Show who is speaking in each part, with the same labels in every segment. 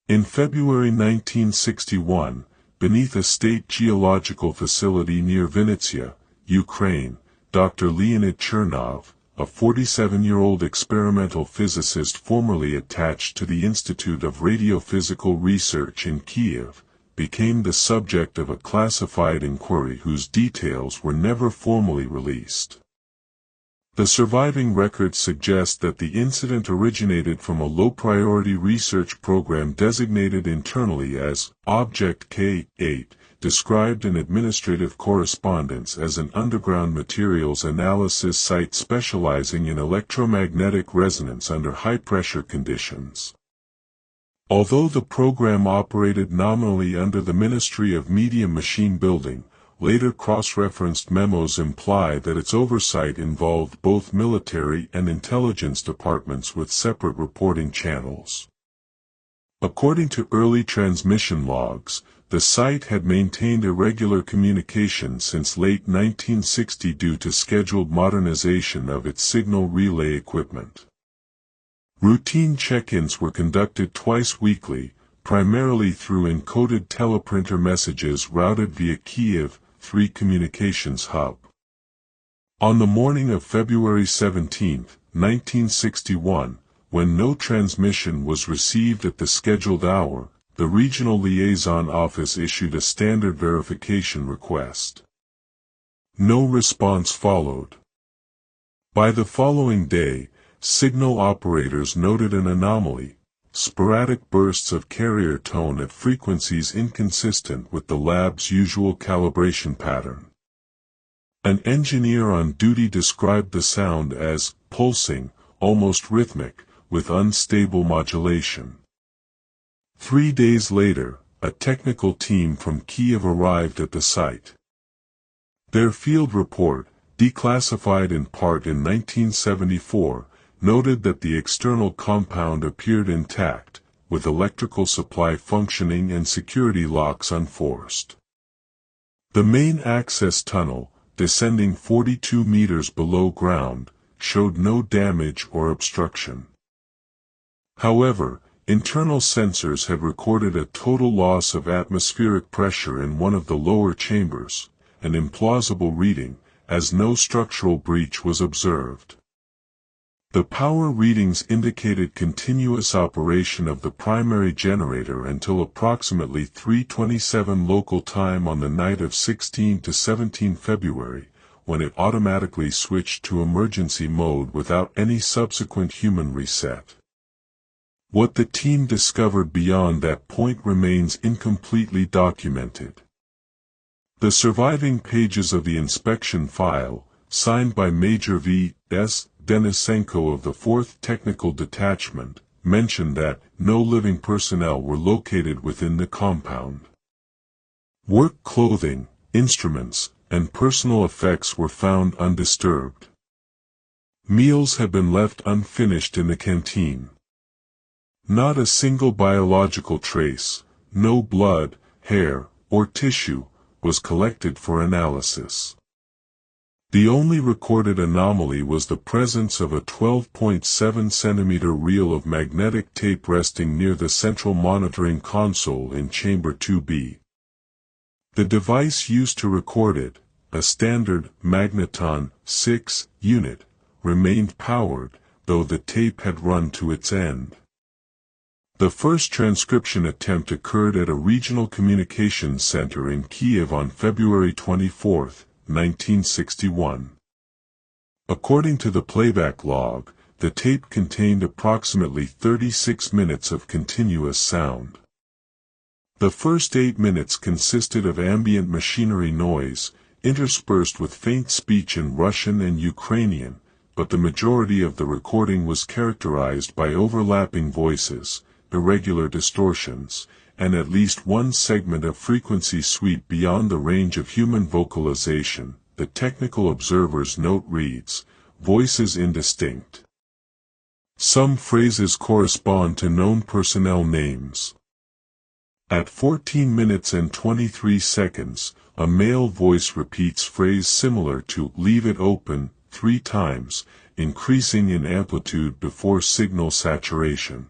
Speaker 1: In February 1961, beneath a state geological facility near Vinnytsia, Ukraine, Dr. Leonid Chernov, a 47-year-old experimental physicist formerly attached to the Institute of Radiophysical Research in Kiev, became the subject of a classified inquiry whose details were never formally released. The surviving records suggest that the incident originated from a low-priority research program designated internally as Object K-8, described in administrative correspondence as an underground materials analysis site specializing in electromagnetic resonance under high-pressure conditions. Although the program operated nominally under the Ministry of Medium Machine Building, later cross-referenced memos imply that its oversight involved both military and intelligence departments with separate reporting channels. According to early transmission logs, the site had maintained irregular communication since late 1960 due to scheduled modernization of its signal relay equipment. Routine check-ins were conducted twice weekly, primarily through encoded teleprinter messages routed via Kiev 3 communications hub. On the morning of February 17, 1961, when no transmission was received at the scheduled hour, the Regional Liaison Office issued a standard verification request. No response followed. By the following day, signal operators noted an anomaly: sporadic bursts of carrier tone at frequencies inconsistent with the lab's usual calibration pattern. An engineer on duty described the sound as pulsing, almost rhythmic, with unstable modulation. 3 days later, a technical team from Kiev arrived at the site. Their field report, declassified in part in 1974, noted that the external compound appeared intact, with electrical supply functioning and security locks unforced. The main access tunnel, descending 42 meters below ground, showed no damage or obstruction. However, internal sensors had recorded a total loss of atmospheric pressure in one of the lower chambers, an implausible reading, as no structural breach was observed. The power readings indicated continuous operation of the primary generator until approximately 3:27 local time on the night of 16 to 17 February, when it automatically switched to emergency mode without any subsequent human reset. What the team discovered beyond that point remains incompletely documented. The surviving pages of the inspection file, signed by Major V.S. Denisenko of the 4th Technical Detachment, mentioned that no living personnel were located within the compound. Work clothing, instruments, and personal effects were found undisturbed. Meals had been left unfinished in the canteen. Not a single biological trace, no blood, hair, or tissue, was collected for analysis. The only recorded anomaly was the presence of a 12.7 cm reel of magnetic tape resting near the central monitoring console in Chamber 2B. The device used to record it, a standard Magneton 6 unit, remained powered, though the tape had run to its end. The first transcription attempt occurred at a regional communications center in Kiev on February 24, 1961. According to the playback log, the tape contained approximately 36 minutes of continuous sound. The first 8 minutes consisted of ambient machinery noise, interspersed with faint speech in Russian and Ukrainian, but the majority of the recording was characterized by overlapping voices, irregular distortions, and at least one segment of frequency sweep beyond the range of human vocalization. The technical observer's note reads, "Voices indistinct. Some phrases correspond to known personnel names." At 14 minutes and 23 seconds, a male voice repeats phrase similar to "leave it open" 3 times, increasing in amplitude before signal saturation.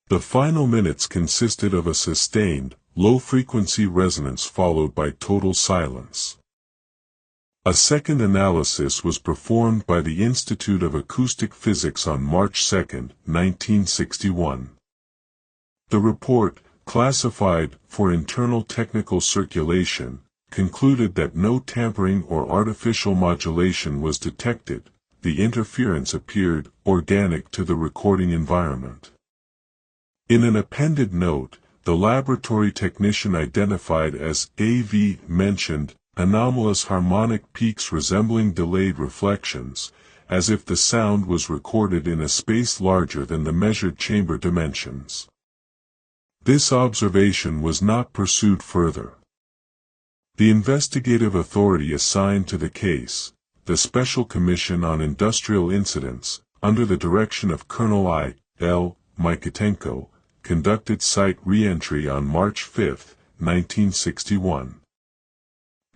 Speaker 1: The final minutes consisted of a sustained, low-frequency resonance followed by total silence. A second analysis was performed by the Institute of Acoustic Physics on March 2, 1961. The report, classified for internal technical circulation, concluded that no tampering or artificial modulation was detected. The interference appeared organic to the recording environment. In an appended note, the laboratory technician identified as AV mentioned anomalous harmonic peaks resembling delayed reflections, as if the sound was recorded in a space larger than the measured chamber dimensions. This observation was not pursued further. The investigative authority assigned to the case, the Special Commission on Industrial Incidents, under the direction of Colonel I. L. Mykitenko, conducted site re-entry on March 5, 1961.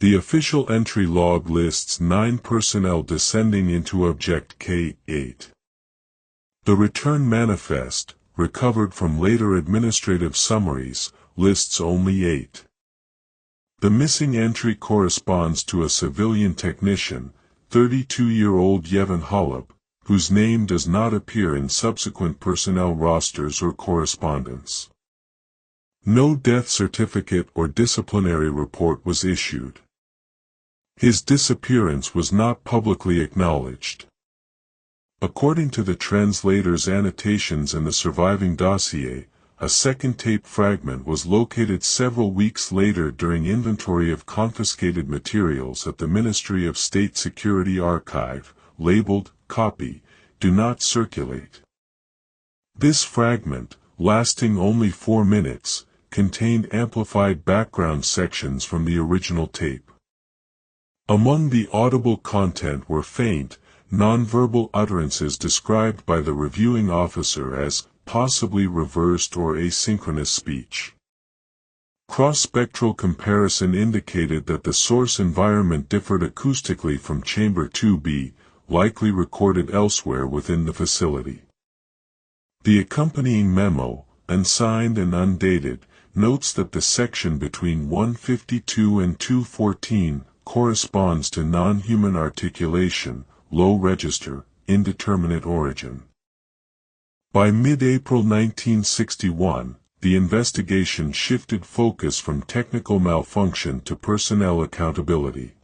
Speaker 1: The official entry log lists 9 personnel descending into Object K-8. The return manifest, recovered from later administrative summaries, lists only 8. The missing entry corresponds to a civilian technician, 32-year-old Yevhen Holub, whose name does not appear in subsequent personnel rosters or correspondence. No death certificate or disciplinary report was issued. His disappearance was not publicly acknowledged. According to the translator's annotations in the surviving dossier, a second tape fragment was located several weeks later during inventory of confiscated materials at the Ministry of State Security Archive, labeled "Copy, Do Not Circulate." This fragment, lasting only 4 minutes, contained amplified background sections from the original tape. Among the audible content were faint, nonverbal utterances described by the reviewing officer as possibly reversed or asynchronous speech. Cross-spectral comparison indicated that the source environment differed acoustically from Chamber 2B, likely recorded elsewhere within the facility. The accompanying memo, unsigned and undated, notes that the section between 152 and 214 corresponds to non-human articulation, low register, indeterminate origin. By mid-April 1961, the investigation shifted focus from technical malfunction to personnel accountability.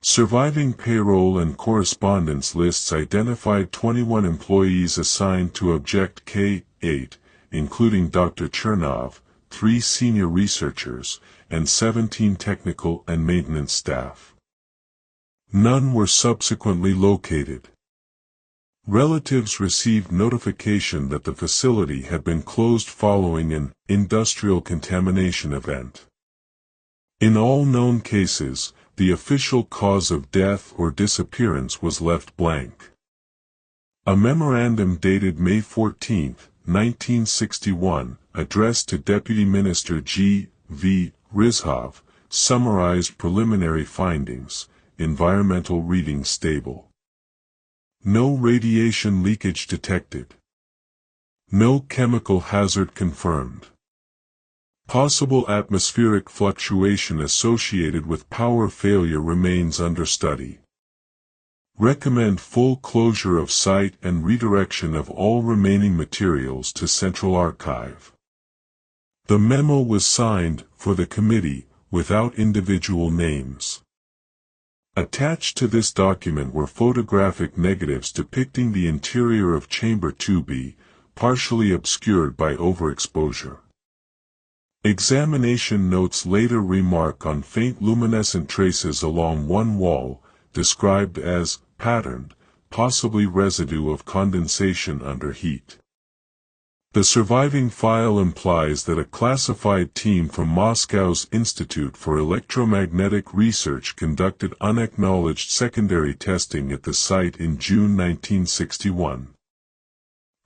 Speaker 1: Surviving payroll and correspondence lists identified 21 employees assigned to Object K-8, including Dr. Chernov, 3 senior researchers, and 17 technical and maintenance staff. None were subsequently located. Relatives received notification that the facility had been closed following an industrial contamination event. In all known cases, the official cause of death or disappearance was left blank. A memorandum dated May 14, 1961, addressed to Deputy Minister G. V. Rizhov, summarized preliminary findings: environmental reading stable. No radiation leakage detected. No chemical hazard confirmed. Possible atmospheric fluctuation associated with power failure remains under study. Recommend full closure of site and redirection of all remaining materials to Central Archive. The memo was signed, for the committee, without individual names. Attached to this document were photographic negatives depicting the interior of Chamber 2B, partially obscured by overexposure. Examination notes later remark on faint luminescent traces along one wall, described as patterned, possibly residue of condensation under heat. The surviving file implies that a classified team from Moscow's Institute for Electromagnetic Research conducted unacknowledged secondary testing at the site in June 1961.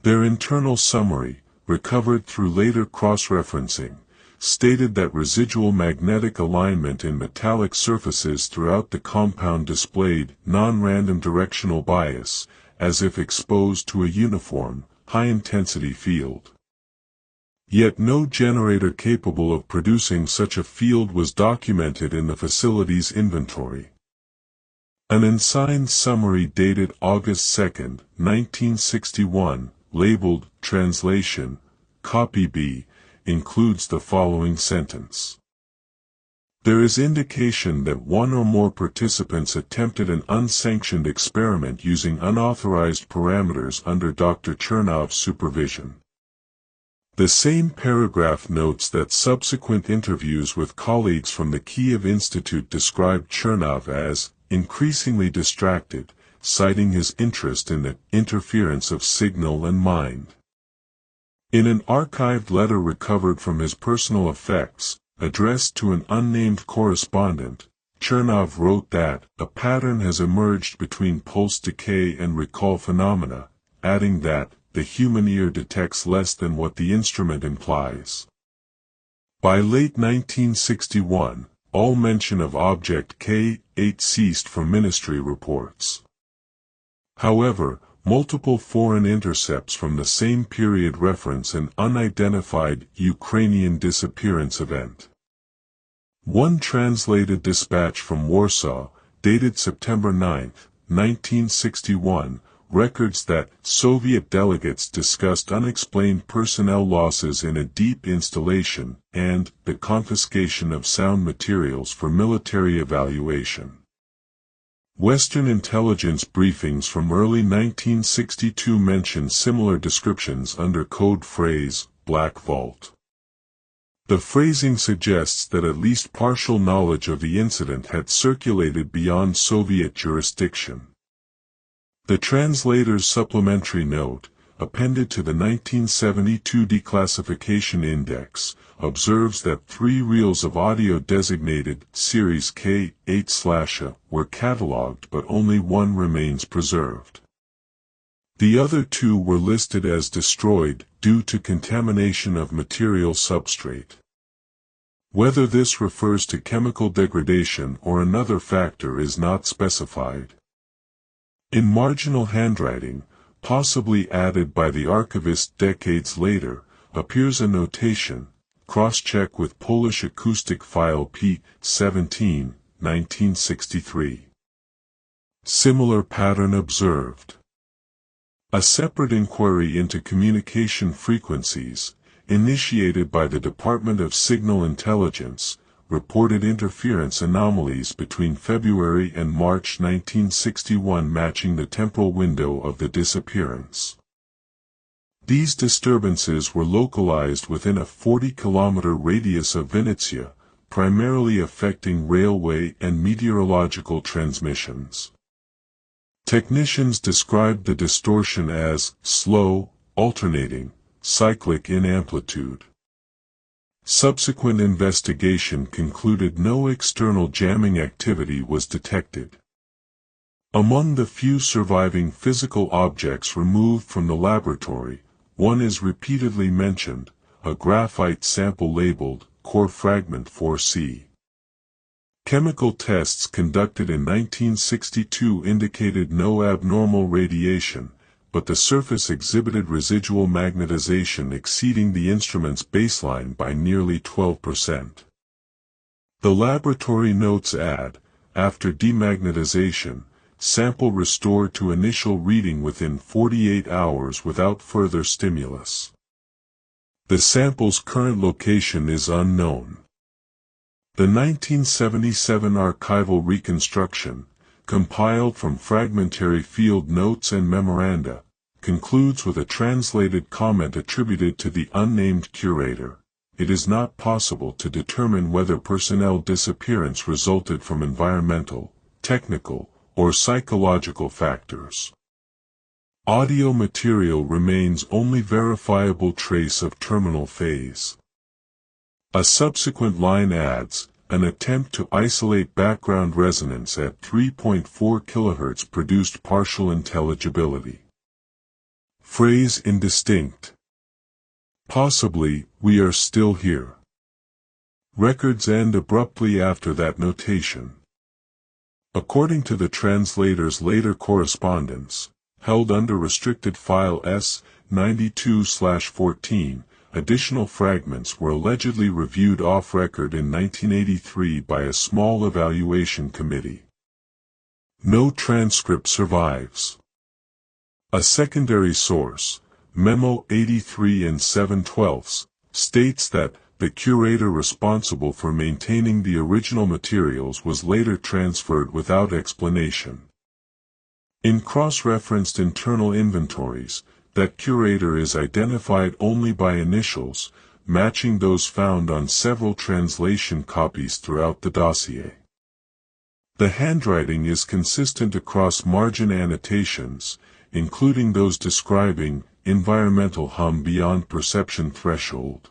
Speaker 1: Their internal summary, recovered through later cross-referencing, stated that residual magnetic alignment in metallic surfaces throughout the compound displayed non-random directional bias, as if exposed to a uniform, high-intensity field. Yet no generator capable of producing such a field was documented in the facility's inventory. An unsigned summary dated August 2, 1961, labeled Translation, Copy B, includes the following sentence. There is indication that one or more participants attempted an unsanctioned experiment using unauthorized parameters under Dr. Chernov's supervision. The same paragraph notes that subsequent interviews with colleagues from the Kiev Institute described Chernov as increasingly distracted, citing his interest in the interference of signal and mind. In an archived letter recovered from his personal effects, addressed to an unnamed correspondent, Chernov wrote that a pattern has emerged between pulse decay and recall phenomena, adding that the human ear detects less than what the instrument implies. By late 1961, all mention of Object K-8 ceased from ministry reports. However, multiple foreign intercepts from the same period reference an unidentified Ukrainian disappearance event. One translated dispatch from Warsaw, dated September 9, 1961, records that Soviet delegates discussed unexplained personnel losses in a deep installation and the confiscation of sound materials for military evaluation. Western intelligence briefings from early 1962 mention similar descriptions under code phrase, Black Vault. The phrasing suggests that at least partial knowledge of the incident had circulated beyond Soviet jurisdiction. The translator's supplementary note, appended to the 1972 Declassification Index, observes that 3 reels of audio designated Series K-8/A were catalogued but only one remains preserved. The other 2 were listed as destroyed due to contamination of material substrate. Whether this refers to chemical degradation or another factor is not specified. In marginal handwriting, possibly added by the archivist decades later, appears a notation, cross-check with Polish acoustic file P17, 1963. Similar pattern observed. A separate inquiry into communication frequencies, initiated by the Department of Signal Intelligence, reported interference anomalies between February and March 1961 matching the temporal window of the disappearance. These disturbances were localized within a 40-kilometer radius of Vinnytsia, primarily affecting railway and meteorological transmissions. Technicians described the distortion as slow, alternating, cyclic in amplitude. Subsequent investigation concluded no external jamming activity was detected. Among the few surviving physical objects removed from the laboratory, one is repeatedly mentioned, a graphite sample labeled Core Fragment 4C. Chemical tests conducted in 1962 indicated no abnormal radiation, but the surface exhibited residual magnetization exceeding the instrument's baseline by nearly 12%. The laboratory notes add, after demagnetization, sample restored to initial reading within 48 hours without further stimulus. The sample's current location is unknown. The 1977 archival reconstruction, compiled from fragmentary field notes and memoranda, concludes with a translated comment attributed to the unnamed curator. It is not possible to determine whether personnel disappearance resulted from environmental, technical, or psychological factors. Audio material remains only verifiable trace of terminal phase. A subsequent line adds, an attempt to isolate background resonance at 3.4 kHz produced partial intelligibility. Phrase indistinct. Possibly, we are still here. Records end abruptly after that notation. According to the translator's later correspondence, held under restricted file S-92/14, additional fragments were allegedly reviewed off-record in 1983 by a small evaluation committee. No transcript survives. A secondary source, Memo 83 and 7/12, states that the curator responsible for maintaining the original materials was later transferred without explanation. In cross-referenced internal inventories, that curator is identified only by initials, matching those found on several translation copies throughout the dossier. The handwriting is consistent across margin annotations, including those describing environmental hum beyond perception threshold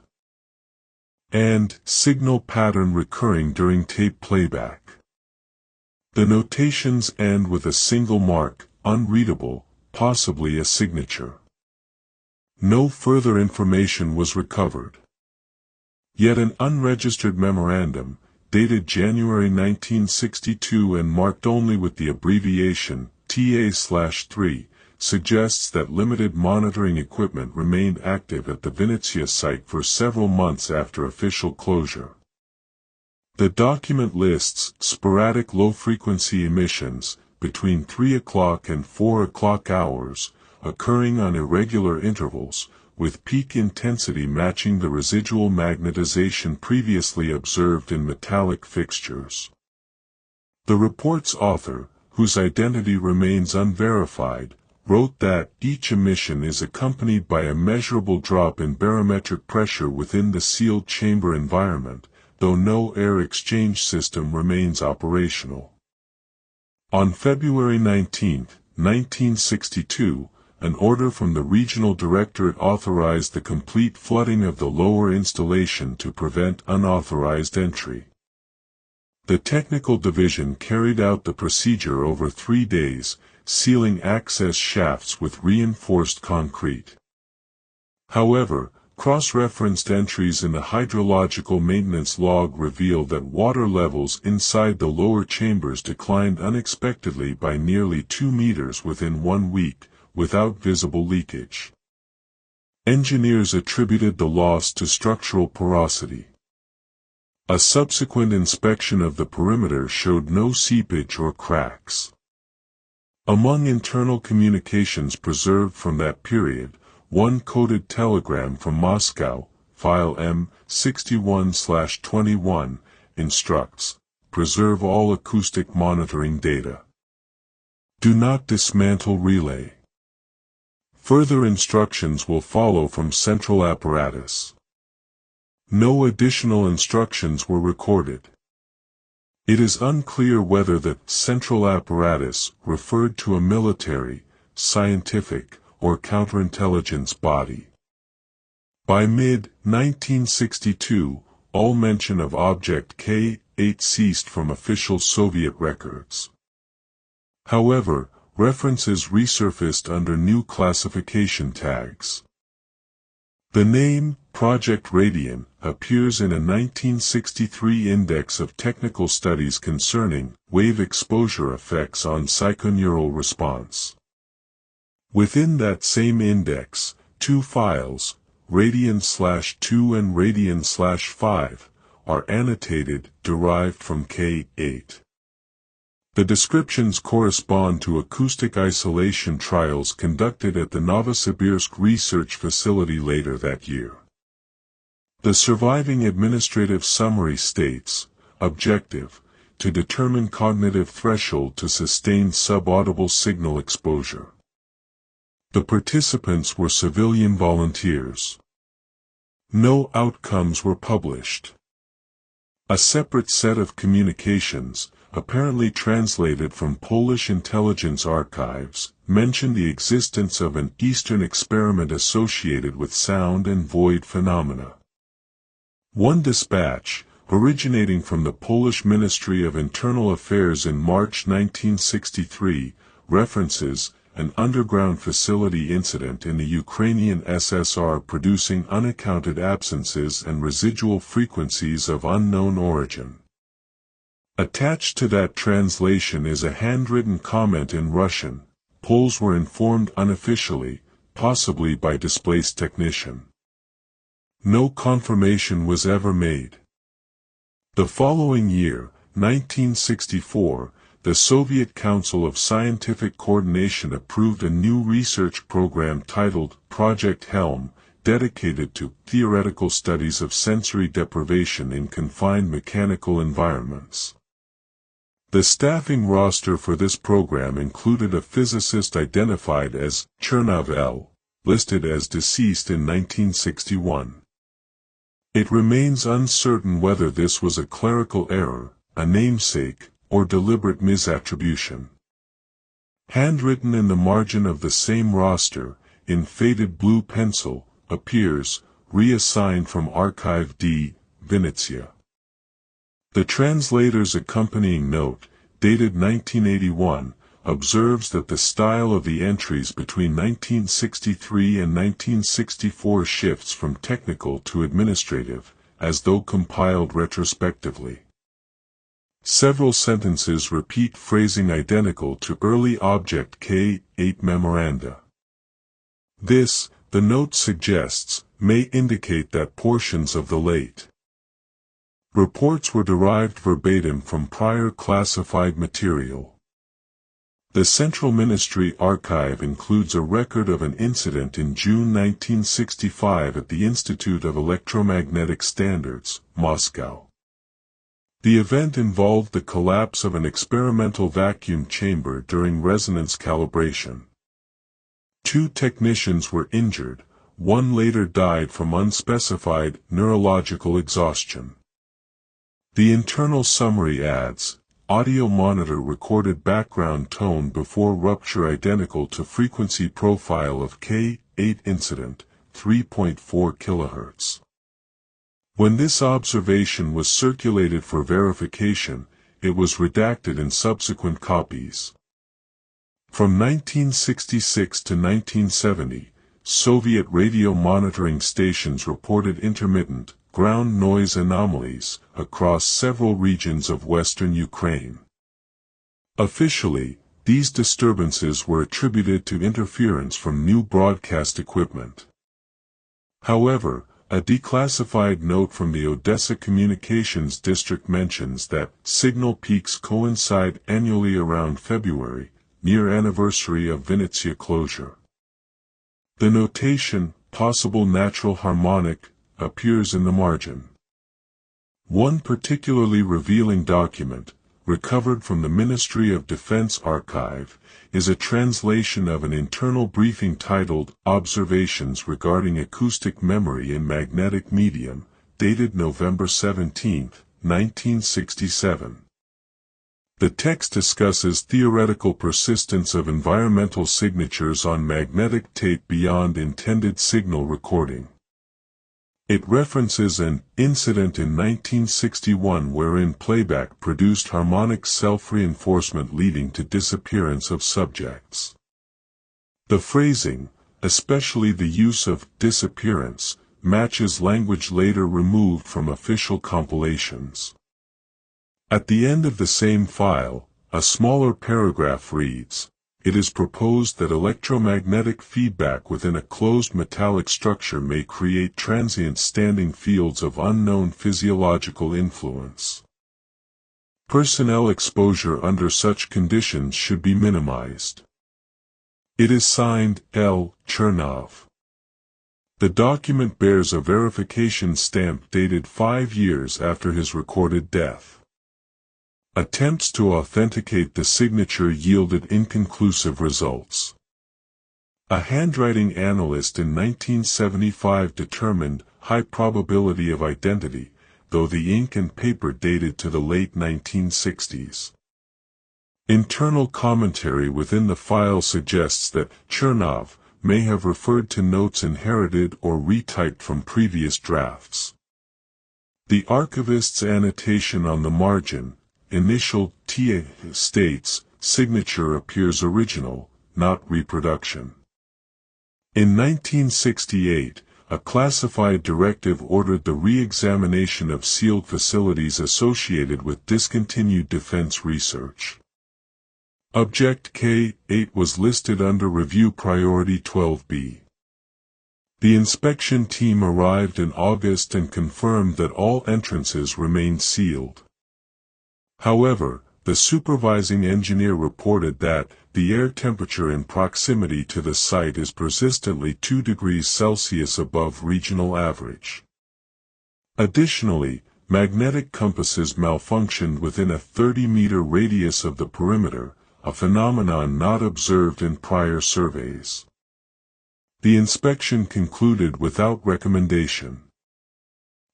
Speaker 1: and signal pattern recurring during tape playback. The notations end with a single mark, unreadable, possibly a signature. No further information was recovered. Yet an unregistered memorandum, dated January 1962 and marked only with the abbreviation TA/3, suggests that limited monitoring equipment remained active at the Venezia site for several months after official closure. The document lists sporadic low-frequency emissions, between 3 o'clock and 4 o'clock hours, occurring on irregular intervals, with peak intensity matching the residual magnetization previously observed in metallic fixtures. The report's author, whose identity remains unverified, wrote that each emission is accompanied by a measurable drop in barometric pressure within the sealed chamber environment, though no air exchange system remains operational. On February 19, 1962, an order from the Regional Directorate authorized the complete flooding of the lower installation to prevent unauthorized entry. The Technical Division carried out the procedure over 3 days, sealing access shafts with reinforced concrete. However, cross-referenced entries in the hydrological maintenance log reveal that water levels inside the lower chambers declined unexpectedly by nearly 2 meters within 1 week, without visible leakage. Engineers attributed the loss to structural porosity. A subsequent inspection of the perimeter showed no seepage or cracks. Among internal communications preserved from that period, one coded telegram from Moscow, file M61/21, instructs, preserve all acoustic monitoring data. Do not dismantle relay. Further instructions will follow from central apparatus. No additional instructions were recorded. It is unclear whether the central apparatus referred to a military, scientific, or counterintelligence body. By mid-1962, all mention of Object K-8 ceased from official Soviet records. However, references resurfaced under new classification tags. The name, Project Radian, appears in a 1963 Index of Technical Studies concerning wave exposure effects on psychoneural response. Within that same index, 2 files, Radian/2 and Radian/5, are annotated, derived from K8. The descriptions correspond to acoustic isolation trials conducted at the Novosibirsk research facility later that year. The surviving administrative summary states, objective, to determine cognitive threshold to sustain subaudible signal exposure. The participants were civilian volunteers. No outcomes were published. A separate set of communications, apparently translated from Polish intelligence archives, mentioned the existence of an Eastern experiment associated with sound and void phenomena. One dispatch, originating from the Polish Ministry of Internal Affairs in March 1963, references an underground facility incident in the Ukrainian SSR producing unaccounted absences and residual frequencies of unknown origin. Attached to that translation is a handwritten comment in Russian. Poles were informed unofficially, possibly by displaced technician. No confirmation was ever made. The following year, 1964, the Soviet Council of Scientific Coordination approved a new research program titled Project Helm, dedicated to theoretical studies of sensory deprivation in confined mechanical environments. The staffing roster for this program included a physicist identified as Chernov L., listed as deceased in 1961. It remains uncertain whether this was a clerical error, a namesake, or deliberate misattribution. Handwritten in the margin of the same roster, in faded blue pencil, appears, reassigned from Archive D, Vinnytsia. The translator's accompanying note, dated 1981, observes that the style of the entries between 1963 and 1964 shifts from technical to administrative, as though compiled retrospectively. Several sentences repeat phrasing identical to early Object K-8 memoranda. This, the note suggests, may indicate that portions of the late reports were derived verbatim from prior classified material. The Central Ministry Archive includes a record of an incident in June 1965 at the Institute of Electromagnetic Standards, Moscow. The event involved the collapse of an experimental vacuum chamber during resonance calibration. 2 technicians were injured, one later died from unspecified neurological exhaustion. The internal summary adds, audio monitor recorded background tone before rupture identical to frequency profile of K-8 incident, 3.4 kHz. When this observation was circulated for verification, it was redacted in subsequent copies. From 1966 to 1970, Soviet radio monitoring stations reported intermittent, ground noise anomalies across several regions of western Ukraine. Officially, these disturbances were attributed to interference from new broadcast equipment. However, a declassified note from the Odessa Communications District mentions that signal peaks coincide annually around February, near anniversary of Vinnytsia closure. The notation, possible natural harmonic, appears in the margin. One particularly revealing document, recovered from the Ministry of Defense archive, is a translation of an internal briefing titled Observations Regarding Acoustic Memory in Magnetic Medium, dated November 17, 1967. The text discusses theoretical persistence of environmental signatures on magnetic tape beyond intended signal recording. It references an incident in 1961 wherein playback produced harmonic self-reinforcement leading to disappearance of subjects. The phrasing, especially the use of disappearance, matches language later removed from official compilations. At the end of the same file, a smaller paragraph reads, "It is proposed that electromagnetic feedback within a closed metallic structure may create transient standing fields of unknown physiological influence. Personnel exposure under such conditions should be minimized." It is signed L. Chernov. The document bears a verification stamp dated 5 years after his recorded death. Attempts to authenticate the signature yielded inconclusive results. A handwriting analyst in 1975 determined high probability of identity, though the ink and paper dated to the late 1960s. Internal commentary within the file suggests that Chernov may have referred to notes inherited or retyped from previous drafts. The archivist's annotation on the margin, initial TA, states, signature appears original, not reproduction. In 1968, a classified directive ordered the re-examination of sealed facilities associated with discontinued defense research. Object K-8 was listed under Review Priority 12B. The inspection team arrived in August and confirmed that all entrances remained sealed. However, the supervising engineer reported that the air temperature in proximity to the site is persistently 2 degrees Celsius above regional average. Additionally, magnetic compasses malfunctioned within a 30-meter radius of the perimeter, a phenomenon not observed in prior surveys. The inspection concluded without recommendation.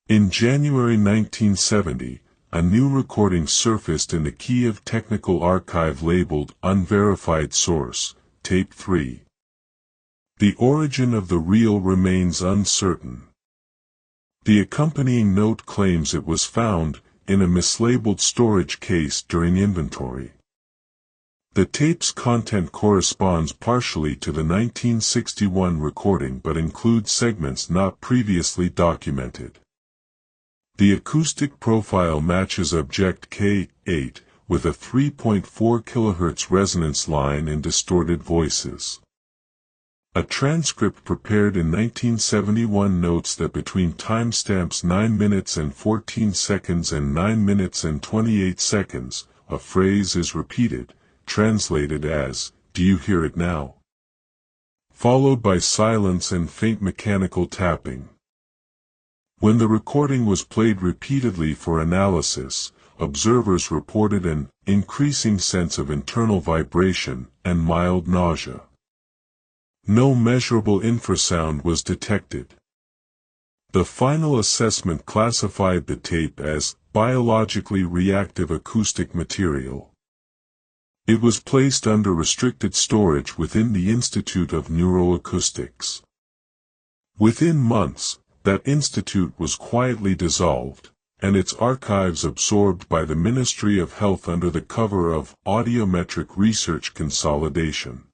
Speaker 1: In January 1970, a new recording surfaced in the Kiev Technical Archive labeled Unverified Source, Tape 3. The origin of the reel remains uncertain. The accompanying note claims it was found in a mislabeled storage case during inventory. The tape's content corresponds partially to the 1961 recording but includes segments not previously documented. The acoustic profile matches Object K8 with a 3.4 kHz resonance line and distorted voices. A transcript prepared in 1971 notes that between timestamps 9 minutes and 14 seconds and 9 minutes and 28 seconds, a phrase is repeated, translated as, "Do you hear it now?" followed by silence and faint mechanical tapping. When the recording was played repeatedly for analysis, observers reported an increasing sense of internal vibration and mild nausea. No measurable infrasound was detected. The final assessment classified the tape as biologically reactive acoustic material. It was placed under restricted storage within the Institute of Neuroacoustics. Within months, that institute was quietly dissolved, and its archives absorbed by the Ministry of Health under the cover of Audiometric Research Consolidation.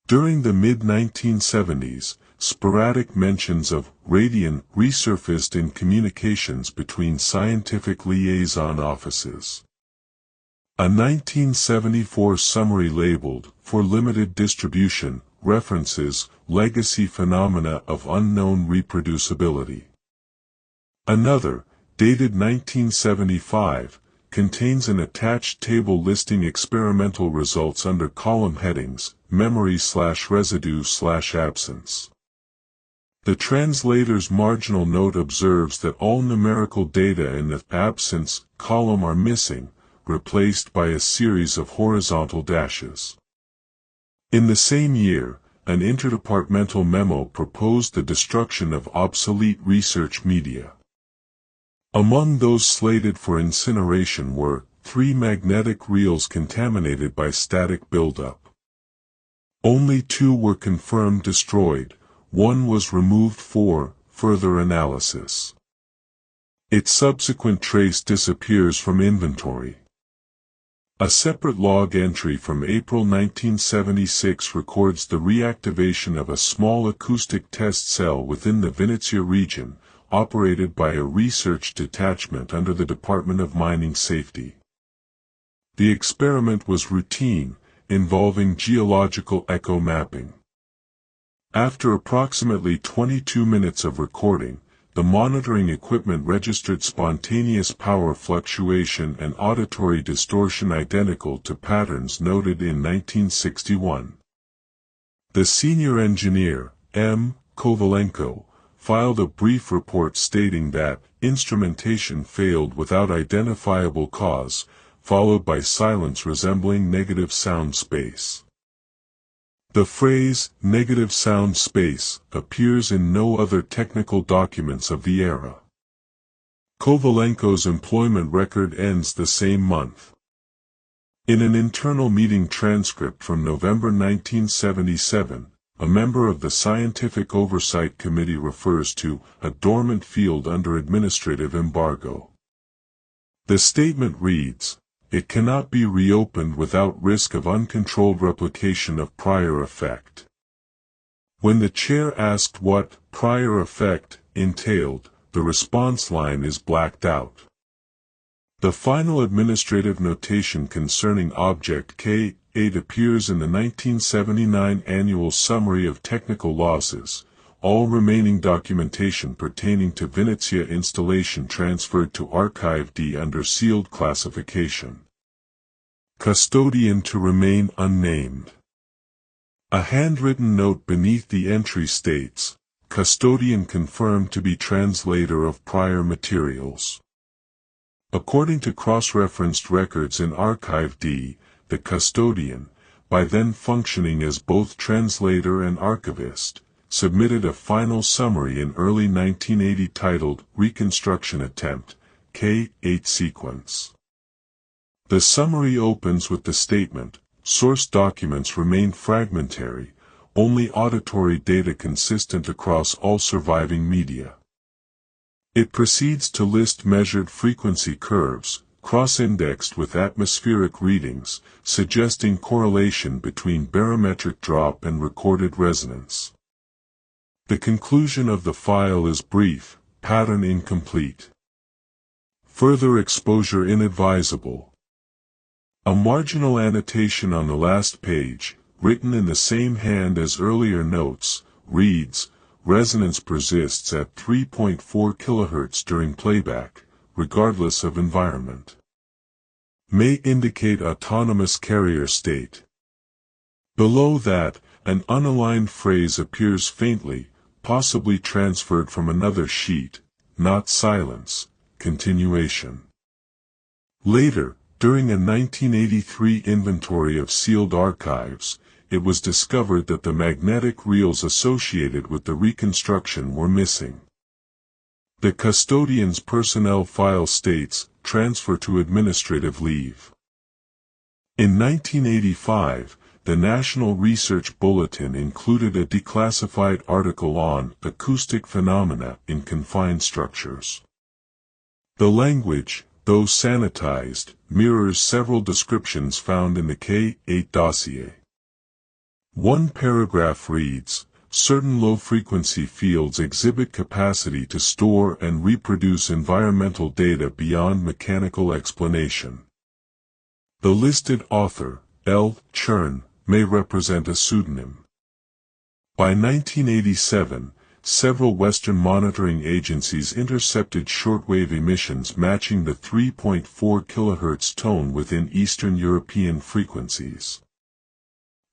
Speaker 1: During the mid-1970s, sporadic mentions of radion resurfaced in communications between scientific liaison offices. A 1974 summary labeled, "For limited distribution," references legacy phenomena of unknown reproducibility. Another, dated 1975, contains an attached table listing experimental results under column headings, memory/residue/absence. The translator's marginal note observes that all numerical data in the absence column are missing, replaced by a series of horizontal dashes. In the same year, an interdepartmental memo proposed the destruction of obsolete research media. Among those slated for incineration were 3 magnetic reels contaminated by static buildup. Only 2 were confirmed destroyed, 1 was removed for further analysis. Its subsequent trace disappears from inventory. A separate log entry from April 1976 records the reactivation of a small acoustic test cell within the Vinnytsia region, operated by a research detachment under the Department of Mining Safety. The experiment was routine, involving geological echo mapping. After approximately 22 minutes of recording, the monitoring equipment registered spontaneous power fluctuation and auditory distortion identical to patterns noted in 1961. The senior engineer, M. Kovalenko, filed a brief report stating that instrumentation failed without identifiable cause, followed by silence resembling negative sound space. The phrase, "negative sound space," appears in no other technical documents of the era. Kovalenko's employment record ends the same month. In an internal meeting transcript from November 1977, a member of the Scientific Oversight Committee refers to a dormant field under administrative embargo. The statement reads, "It cannot be reopened without risk of uncontrolled replication of prior effect." When the chair asked what prior effect entailed, the response line is blacked out. The final administrative notation concerning Object K8 appears in the 1979 Annual Summary of Technical Losses, all remaining documentation pertaining to Venezia installation transferred to Archive D under sealed classification. Custodian to remain unnamed. A handwritten note beneath the entry states, "Custodian confirmed to be translator of prior materials." According to cross-referenced records in Archive D, the custodian, by then functioning as both translator and archivist, submitted a final summary in early 1980 titled Reconstruction Attempt, K8 Sequence. The summary opens with the statement, "Source documents remain fragmentary, only auditory data consistent across all surviving media." It proceeds to list measured frequency curves, cross-indexed with atmospheric readings, suggesting correlation between barometric drop and recorded resonance. The conclusion of the file is brief, pattern incomplete. Further exposure inadvisable. A marginal annotation on the last page, written in the same hand as earlier notes, reads, "Resonance persists at 3.4 kHz during playback, regardless of environment. May indicate autonomous carrier state." Below that, an unaligned phrase appears faintly, possibly transferred from another sheet, "Not silence, continuation." Later, during a 1983 inventory of sealed archives, it was discovered that the magnetic reels associated with the reconstruction were missing. The custodian's personnel file states, "Transfer to administrative leave." In 1985, the National Research Bulletin included a declassified article on acoustic phenomena in confined structures. The language, though sanitized, mirrors several descriptions found in the K8 dossier. One paragraph reads, "Certain low-frequency fields exhibit capacity to store and reproduce environmental data beyond mechanical explanation." The listed author, L. Chern, may represent a pseudonym. By 1987, several Western monitoring agencies intercepted shortwave emissions matching the 3.4 kHz tone within Eastern European frequencies.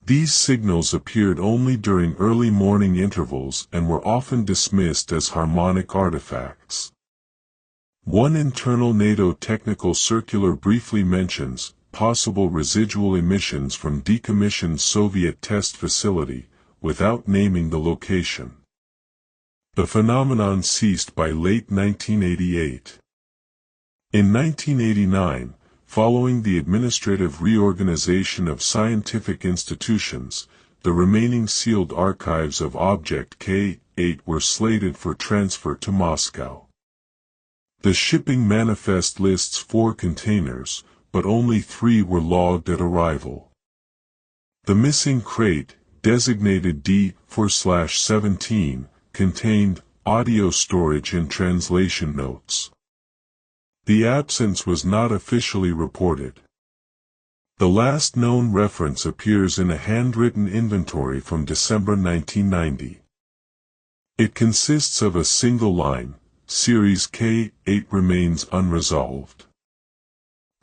Speaker 1: These signals appeared only during early morning intervals and were often dismissed as harmonic artifacts. One internal NATO technical circular briefly mentions possible residual emissions from decommissioned Soviet test facility, without naming the location. The phenomenon ceased by late 1988. In 1989, following the administrative reorganization of scientific institutions, the remaining sealed archives of Object K8 were slated for transfer to Moscow. The shipping manifest lists 4 containers, but only 3 were logged at arrival. The missing crate, designated D4/17, contained audio storage and translation notes. The absence was not officially reported. The last known reference appears in a handwritten inventory from December 1990. It consists of a single line, "Series K8 remains unresolved."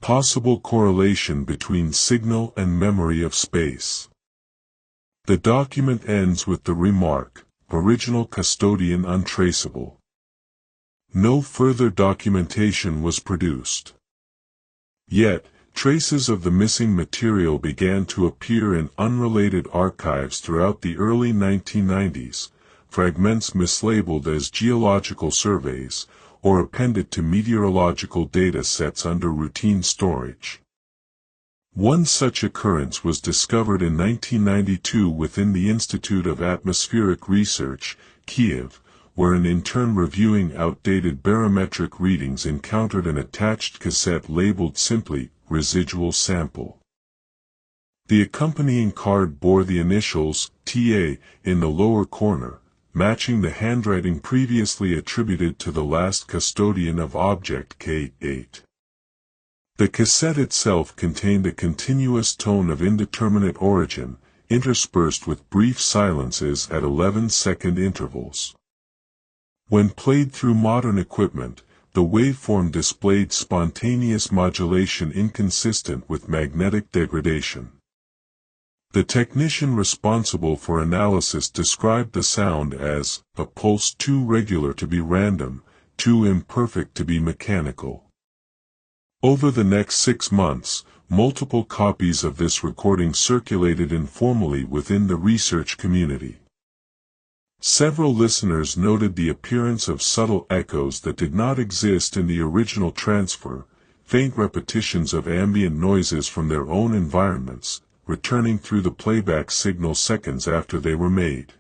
Speaker 1: Possible correlation between signal and memory of space. The document ends with the remark, "Original custodian untraceable." No further documentation was produced. Yet, traces of the missing material began to appear in unrelated archives throughout the early 1990s, fragments mislabeled as geological surveys, or appended to meteorological data sets under routine storage. One such occurrence was discovered in 1992 within the Institute of Atmospheric Research, Kiev, where an intern reviewing outdated barometric readings encountered an attached cassette labeled simply, "Residual Sample." The accompanying card bore the initials, TA, in the lower corner, matching the handwriting previously attributed to the last custodian of Object K8. The cassette itself contained a continuous tone of indeterminate origin, interspersed with brief silences at 11-second intervals. When played through modern equipment, the waveform displayed spontaneous modulation inconsistent with magnetic degradation. The technician responsible for analysis described the sound as a pulse too regular to be random, too imperfect to be mechanical. Over the next 6 months, multiple copies of this recording circulated informally within the research community. Several listeners noted the appearance of subtle echoes that did not exist in the original transfer, faint repetitions of ambient noises from their own environments, returning through the playback signal seconds after they were made.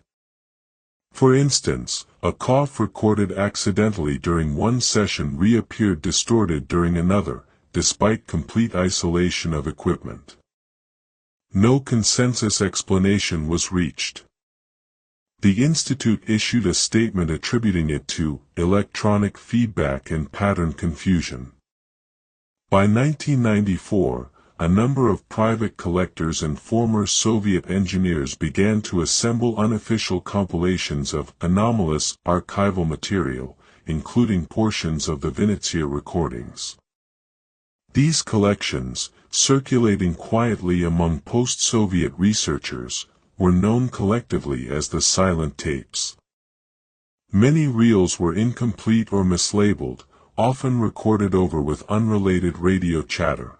Speaker 1: For instance, a cough recorded accidentally during one session reappeared distorted during another, despite complete isolation of equipment. No consensus explanation was reached. The Institute issued a statement attributing it to electronic feedback and pattern confusion. By 1994, a number of private collectors and former Soviet engineers began to assemble unofficial compilations of anomalous archival material, including portions of the Venezia recordings. These collections, circulating quietly among post-Soviet researchers, were known collectively as the silent tapes. Many reels were incomplete or mislabeled, often recorded over with unrelated radio chatter.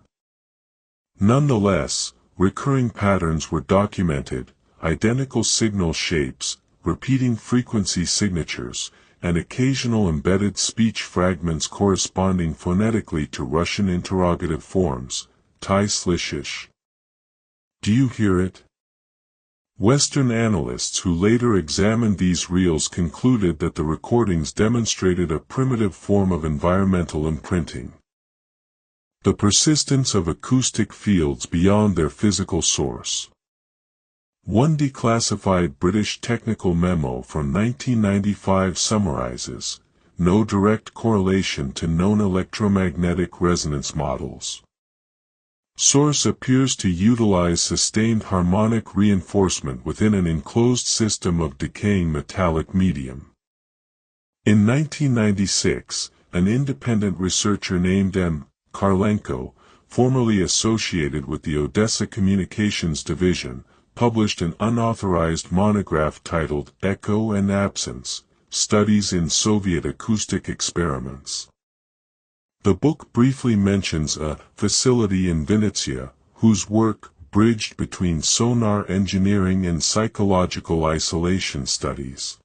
Speaker 1: Nonetheless, recurring patterns were documented, identical signal shapes, repeating frequency signatures, and occasional embedded speech fragments corresponding phonetically to Russian interrogative forms, "Tai slishish?" "Do you hear it?" Western analysts who later examined these reels concluded that the recordings demonstrated a primitive form of environmental imprinting. The persistence of acoustic fields beyond their physical source. One declassified British technical memo from 1995 summarizes, no direct correlation to known electromagnetic resonance models. Source appears to utilize sustained harmonic reinforcement within an enclosed system of decaying metallic medium. In 1996, an independent researcher named M. Karlenko, formerly associated with the Odessa Communications Division, published an unauthorized monograph titled Echo and Absence: Studies in Soviet Acoustic Experiments. The book briefly mentions a facility in Venezia, whose work bridged between sonar engineering and psychological isolation studies.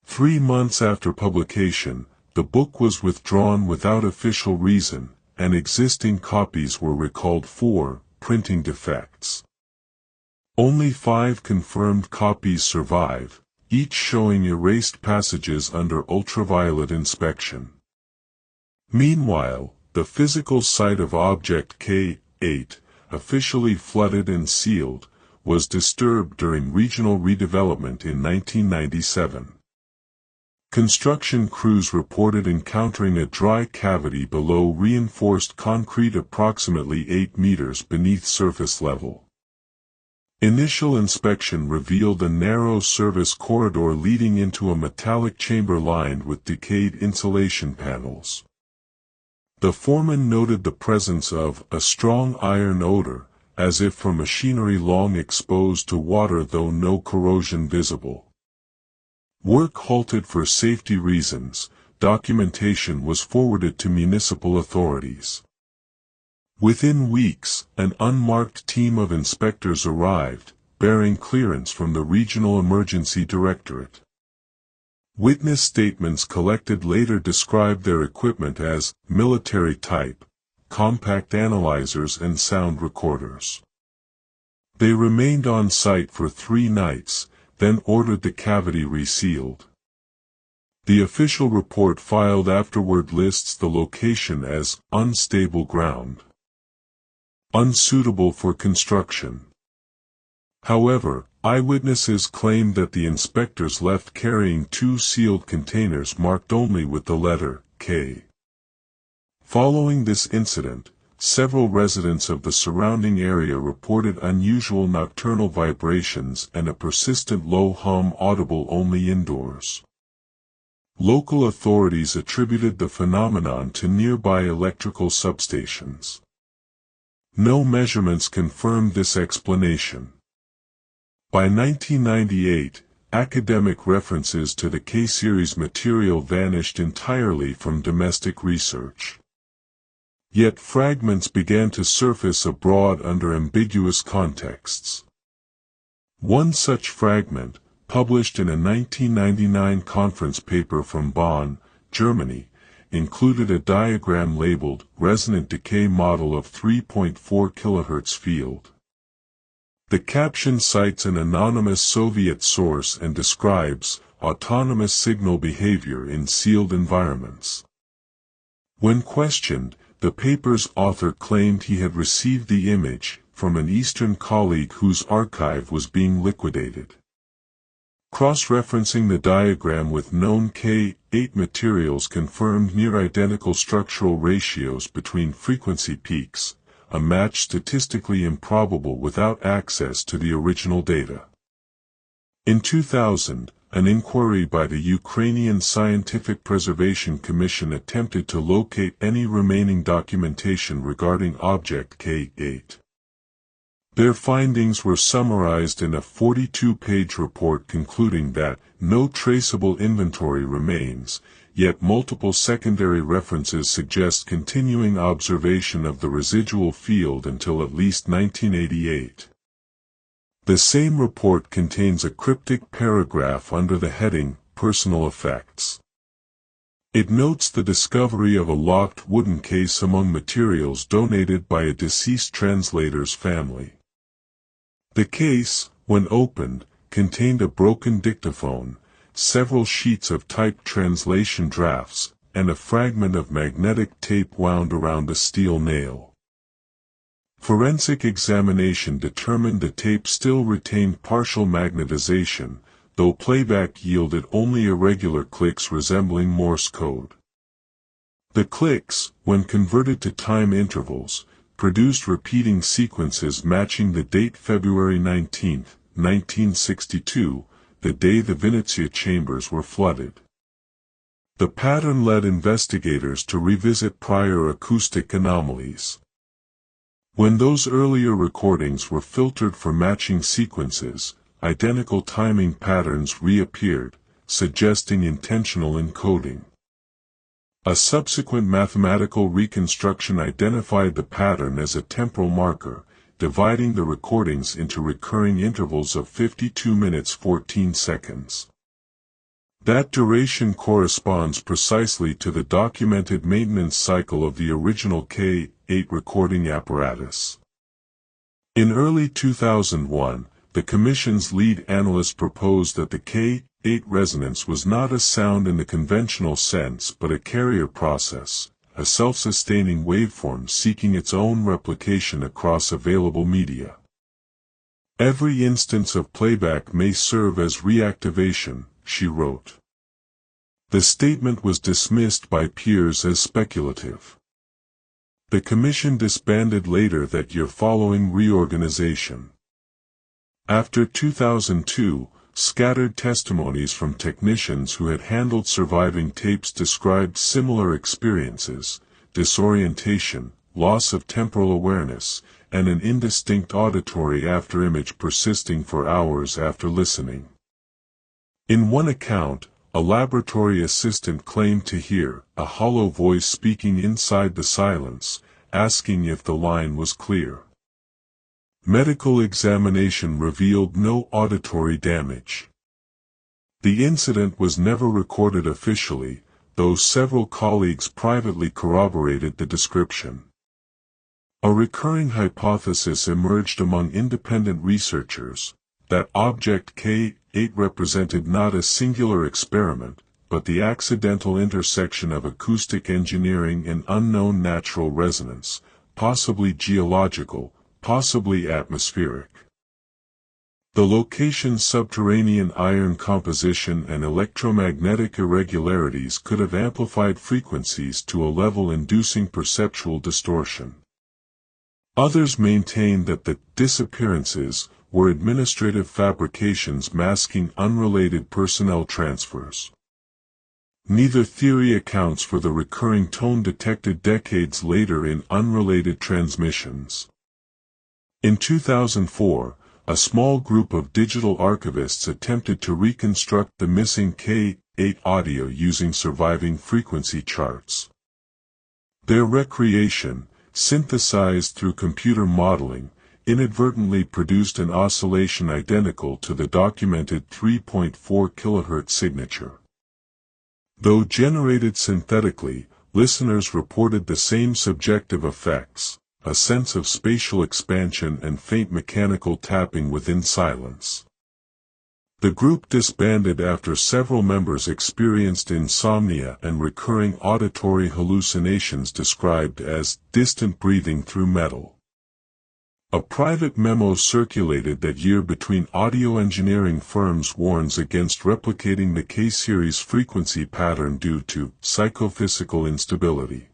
Speaker 1: 3 months after publication, the book was withdrawn without official reason, and existing copies were recalled for printing defects. Only 5 confirmed copies survive, each showing erased passages under ultraviolet inspection. Meanwhile, the physical site of Object K-8, officially flooded and sealed, was disturbed during regional redevelopment in 1997. Construction crews reported encountering a dry cavity below reinforced concrete approximately 8 meters beneath surface level. Initial inspection revealed a narrow service corridor leading into a metallic chamber lined with decayed insulation panels. The foreman noted the presence of a strong iron odor, as if from machinery long exposed to water though no corrosion visible. Work halted for safety reasons. Documentation was forwarded to municipal authorities. Within weeks, an unmarked team of inspectors arrived, bearing clearance from the Regional Emergency Directorate. Witness statements collected later described their equipment as military type, compact analyzers and sound recorders. They remained on site for 3 nights, then ordered the cavity resealed. The official report filed afterward lists the location as unstable ground, unsuitable for construction. However, eyewitnesses claimed that the inspectors left carrying 2 sealed containers marked only with the letter K. Following this incident, several residents of the surrounding area reported unusual nocturnal vibrations and a persistent low hum audible only indoors. Local authorities attributed the phenomenon to nearby electrical substations. No measurements confirmed this explanation. By 1998, academic references to the K-series material vanished entirely from domestic research. Yet fragments began to surface abroad under ambiguous contexts. One such fragment, published in a 1999 conference paper from Bonn, Germany, included a diagram labeled Resonant Decay Model of 3.4 kHz Field. The caption cites an anonymous Soviet source and describes autonomous signal behavior in sealed environments. When questioned, the paper's author claimed he had received the image from an Eastern colleague whose archive was being liquidated. Cross-referencing the diagram with known K8 materials confirmed near-identical structural ratios between frequency peaks, a match statistically improbable without access to the original data. In 2000, an inquiry by the Ukrainian Scientific Preservation Commission attempted to locate any remaining documentation regarding object K8. Their findings were summarized in a 42-page report concluding that no traceable inventory remains, yet multiple secondary references suggest continuing observation of the residual field until at least 1988. The same report contains a cryptic paragraph under the heading, Personal Effects. It notes the discovery of a locked wooden case among materials donated by a deceased translator's family. The case, when opened, contained a broken dictaphone, several sheets of typed translation drafts, and a fragment of magnetic tape wound around a steel nail. Forensic examination determined the tape still retained partial magnetization, though playback yielded only irregular clicks resembling Morse code. The clicks, when converted to time intervals, produced repeating sequences matching the date February 19, 1962, the day the Venezia chambers were flooded. The pattern led investigators to revisit prior acoustic anomalies. When those earlier recordings were filtered for matching sequences, identical timing patterns reappeared, suggesting intentional encoding. A subsequent mathematical reconstruction identified the pattern as a temporal marker, dividing the recordings into recurring intervals of 52 minutes 14 seconds. That duration corresponds precisely to the documented maintenance cycle of the original K8 recording apparatus. In early 2001, the Commission's lead analyst proposed that the K8 resonance was not a sound in the conventional sense but a carrier process, a self-sustaining waveform seeking its own replication across available media. Every instance of playback may serve as reactivation, she wrote. The statement was dismissed by peers as speculative. The Commission disbanded later that year following reorganization. After 2002, scattered testimonies from technicians who had handled surviving tapes described similar experiences: disorientation, loss of temporal awareness, and an indistinct auditory afterimage persisting for hours after listening. In one account, a laboratory assistant claimed to hear a hollow voice speaking inside the silence, asking if the line was clear. Medical examination revealed no auditory damage. The incident was never recorded officially, though several colleagues privately corroborated the description. A recurring hypothesis emerged among independent researchers, that object K8 represented not a singular experiment, but the accidental intersection of acoustic engineering and unknown natural resonance, possibly geological, possibly atmospheric. The location's subterranean iron composition and electromagnetic irregularities could have amplified frequencies to a level inducing perceptual distortion. Others maintained that the disappearances were administrative fabrications masking unrelated personnel transfers. Neither theory accounts for the recurring tone detected decades later in unrelated transmissions. In 2004, a small group of digital archivists attempted to reconstruct the missing K8 audio using surviving frequency charts. Their recreation, synthesized through computer modeling, inadvertently produced an oscillation identical to the documented 3.4 kHz signature. Though generated synthetically, listeners reported the same subjective effects, a sense of spatial expansion and faint mechanical tapping within silence. The group disbanded after several members experienced insomnia and recurring auditory hallucinations described as distant breathing through metal. A private memo circulated that year between audio engineering firms warns against replicating the K-series frequency pattern due to psychophysical instability.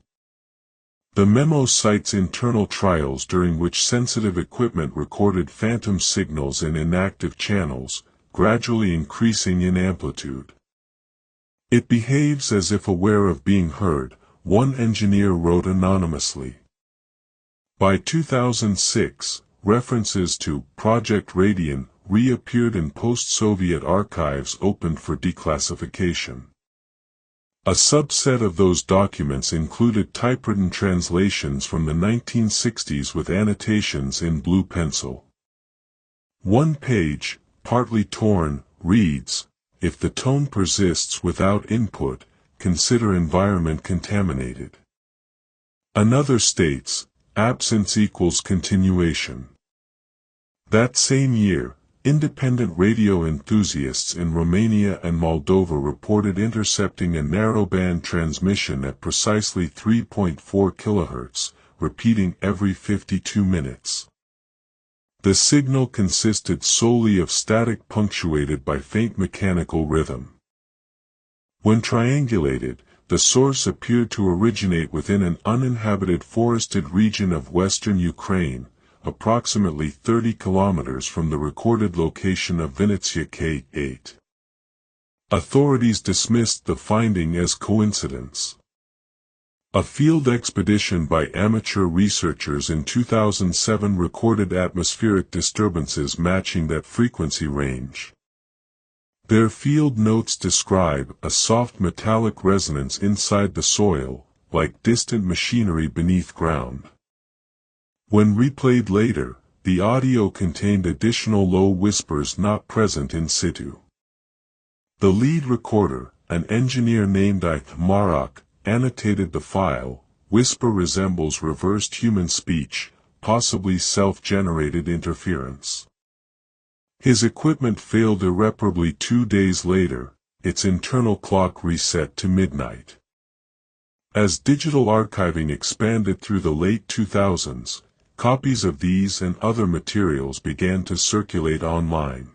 Speaker 1: The memo cites internal trials during which sensitive equipment recorded phantom signals in inactive channels, gradually increasing in amplitude. It behaves as if aware of being heard, one engineer wrote anonymously. By 2006, references to Project Radian reappeared in post-Soviet archives opened for declassification. A subset of those documents included typewritten translations from the 1960s with annotations in blue pencil. One page, partly torn, reads, "If the tone persists without input, consider environment contaminated." Another states, "Absence equals continuation." That same year, independent radio enthusiasts in Romania and Moldova reported intercepting a narrowband transmission at precisely 3.4 kHz, repeating every 52 minutes. The signal consisted solely of static punctuated by faint mechanical rhythm. When triangulated, the source appeared to originate within an uninhabited forested region of western Ukraine, approximately 30 kilometers from the recorded location of Vinnytsia K8. Authorities dismissed the finding as coincidence. A field expedition by amateur researchers in 2007 recorded atmospheric disturbances matching that frequency range. Their field notes describe a soft metallic resonance inside the soil, like distant machinery beneath ground. When replayed later, the audio contained additional low whispers not present in situ. The lead recorder, an engineer named Ike Marak, annotated the file. "Whisper resembles reversed human speech, possibly self-generated interference." His equipment failed irreparably 2 days later, its internal clock reset to midnight. As digital archiving expanded through the late 2000s, copies of these and other materials began to circulate online.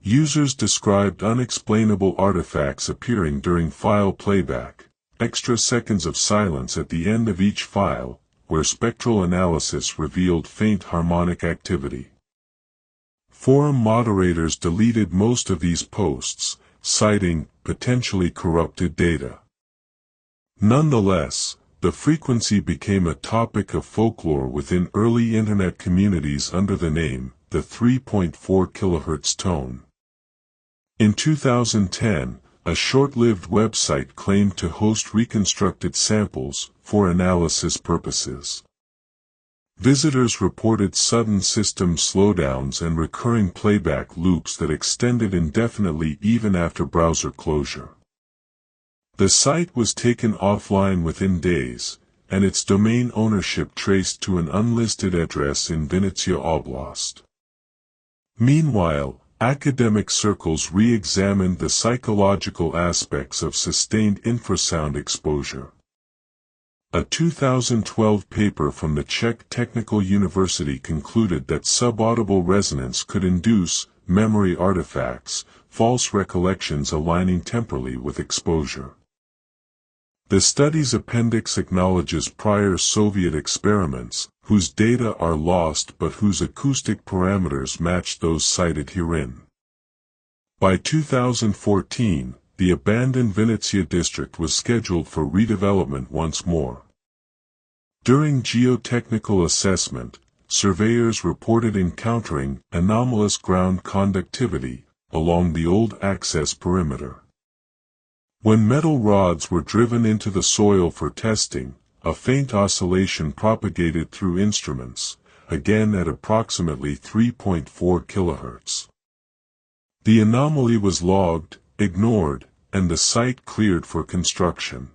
Speaker 1: Users described unexplainable artifacts appearing during file playback, extra seconds of silence at the end of each file, where spectral analysis revealed faint harmonic activity. Forum moderators deleted most of these posts, citing potentially corrupted data. Nonetheless, the frequency became a topic of folklore within early Internet communities under the name, the 3.4 kHz tone. In 2010, a short-lived website claimed to host reconstructed samples for analysis purposes. Visitors reported sudden system slowdowns and recurring playback loops that extended indefinitely even after browser closure. The site was taken offline within days, and its domain ownership traced to an unlisted address in Vinnytsia Oblast. Meanwhile, academic circles re-examined the psychological aspects of sustained infrasound exposure. A 2012 paper from the Czech Technical University concluded that subaudible resonance could induce memory artifacts, false recollections aligning temporally with exposure. The study's appendix acknowledges prior Soviet experiments, whose data are lost but whose acoustic parameters match those cited herein. By 2014, the abandoned Venezia district was scheduled for redevelopment once more. During geotechnical assessment, surveyors reported encountering anomalous ground conductivity along the old access perimeter. When metal rods were driven into the soil for testing, a faint oscillation propagated through instruments, again at approximately 3.4 kHz. The anomaly was logged, ignored, and the site cleared for construction.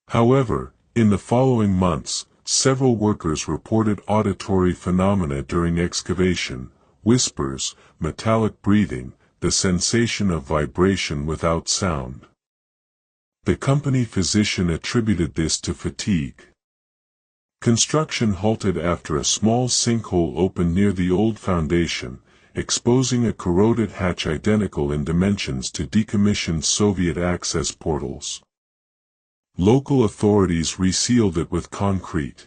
Speaker 1: However, in the following months, several workers reported auditory phenomena during excavation: whispers, metallic breathing, the sensation of vibration without sound. The company physician attributed this to fatigue. Construction halted after a small sinkhole opened near the old foundation, exposing a corroded hatch identical in dimensions to decommissioned Soviet access portals. Local authorities resealed it with concrete.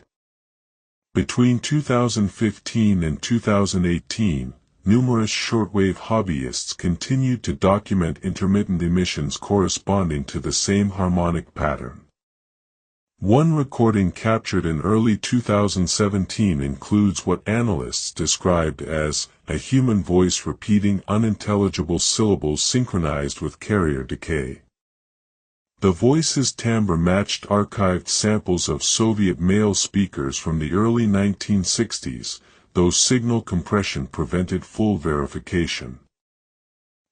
Speaker 1: Between 2015 and 2018, numerous shortwave hobbyists continued to document intermittent emissions corresponding to the same harmonic pattern. One recording captured in early 2017 includes what analysts described as a human voice repeating unintelligible syllables synchronized with carrier decay. The voice's timbre matched archived samples of Soviet male speakers from the early 1960s, though signal compression prevented full verification.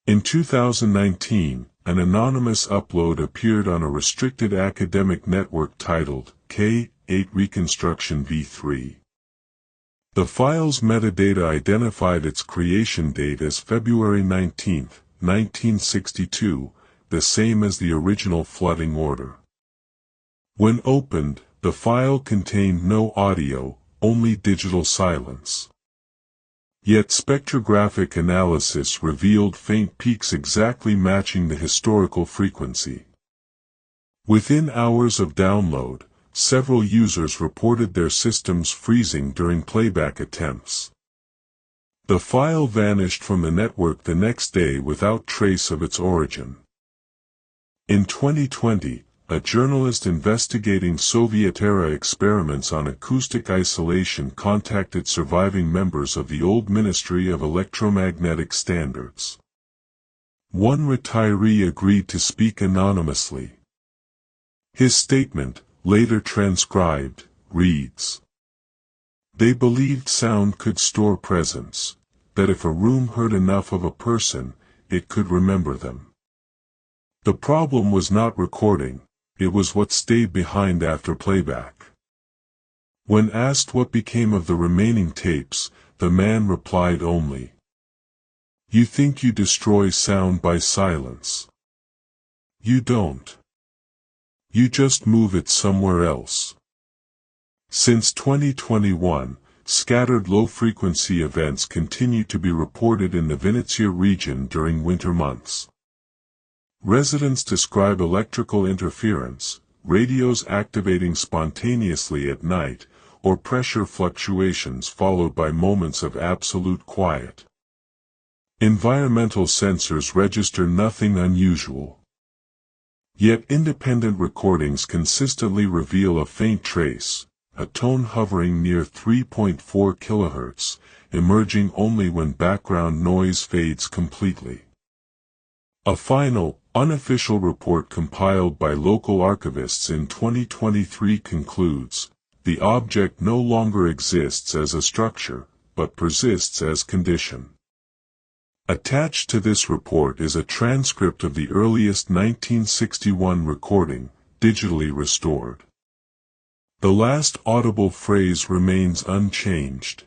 Speaker 1: In 2019, an anonymous upload appeared on a restricted academic network titled K8 Reconstruction v3. The file's metadata identified its creation date as February 19, 1962, the same as the original flooding order. When opened, the file contained no audio, only digital silence. Yet spectrographic analysis revealed faint peaks exactly matching the historical frequency. Within hours of download, several users reported their systems freezing during playback attempts. The file vanished from the network the next day without trace of its origin. In 2020, a journalist investigating Soviet-era experiments on acoustic isolation contacted surviving members of the old Ministry of Electromagnetic Standards. One retiree agreed to speak anonymously. His statement, later transcribed, reads: "They believed sound could store presence, that if a room heard enough of a person, it could remember them. The problem was not recording, it was what stayed behind after playback." When asked what became of the remaining tapes, the man replied only, "You think you destroy sound by silence. You don't. You just move it somewhere else." Since 2021, scattered low-frequency events continue to be reported in the Venezia region during winter months. Residents describe electrical interference, radios activating spontaneously at night, or pressure fluctuations followed by moments of absolute quiet. Environmental sensors register nothing unusual. Yet independent recordings consistently reveal a faint trace, a tone hovering near 3.4 kHz, emerging only when background noise fades completely. A final, unofficial report compiled by local archivists in 2023 concludes, the object no longer exists as a structure, but persists as condition. Attached to this report is a transcript of the earliest 1961 recording, digitally restored. The last audible phrase remains unchanged.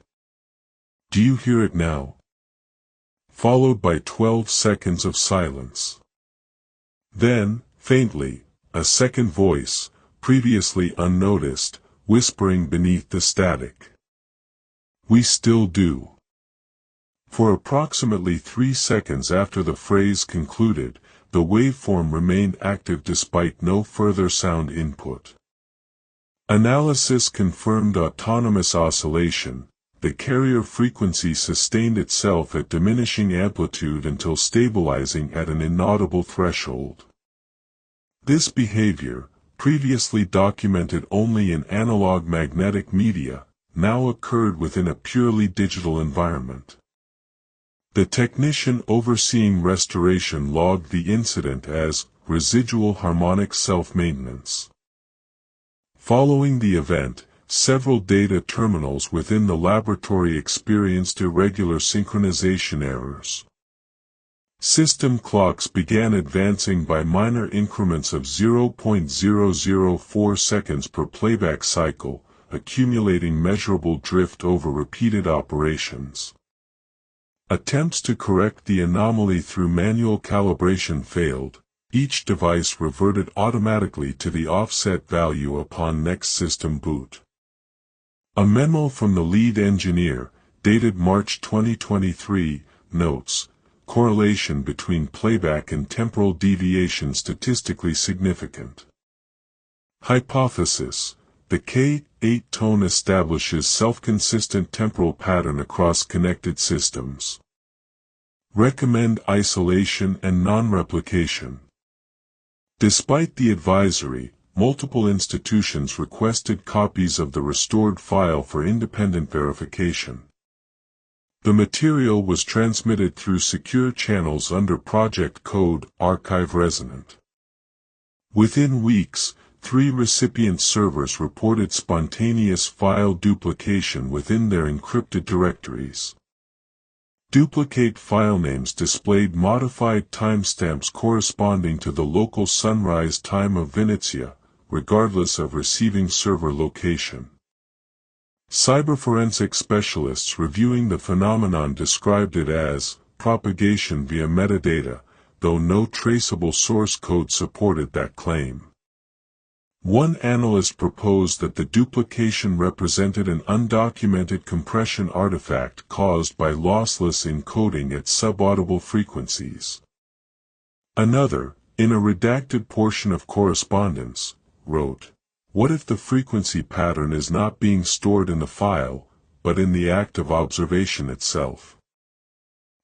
Speaker 1: "Do you hear it now?" Followed by 12 seconds of silence. Then, faintly, a second voice, previously unnoticed, whispering beneath the static. "We still do." For approximately 3 seconds after the phrase concluded, the waveform remained active despite no further sound input. Analysis confirmed autonomous oscillation. The carrier frequency sustained itself at diminishing amplitude until stabilizing at an inaudible threshold. This behavior, previously documented only in analog magnetic media, now occurred within a purely digital environment. The technician overseeing restoration logged the incident as residual harmonic self-maintenance. Following the event, several data terminals within the laboratory experienced irregular synchronization errors. System clocks began advancing by minor increments of 0.004 seconds per playback cycle, accumulating measurable drift over repeated operations. Attempts to correct the anomaly through manual calibration failed. Each device reverted automatically to the offset value upon next system boot. A memo from the lead engineer, dated March 2023, notes, correlation between playback and temporal deviation statistically significant. Hypothesis: the K8 tone establishes self-consistent temporal pattern across connected systems. Recommend isolation and non-replication. Despite the advisory, multiple institutions requested copies of the restored file for independent verification. The material was transmitted through secure channels under project code Archive Resonant. Within weeks, 3 recipient servers reported spontaneous file duplication within their encrypted directories. Duplicate file names displayed modified timestamps corresponding to the local sunrise time of Venezia, regardless of receiving server location. Cyberforensic specialists reviewing the phenomenon described it as propagation via metadata, though no traceable source code supported that claim. One analyst proposed that the duplication represented an undocumented compression artifact caused by lossless encoding at subaudible frequencies. Another, in a redacted portion of correspondence, wrote, "What if the frequency pattern is not being stored in the file, but in the act of observation itself?"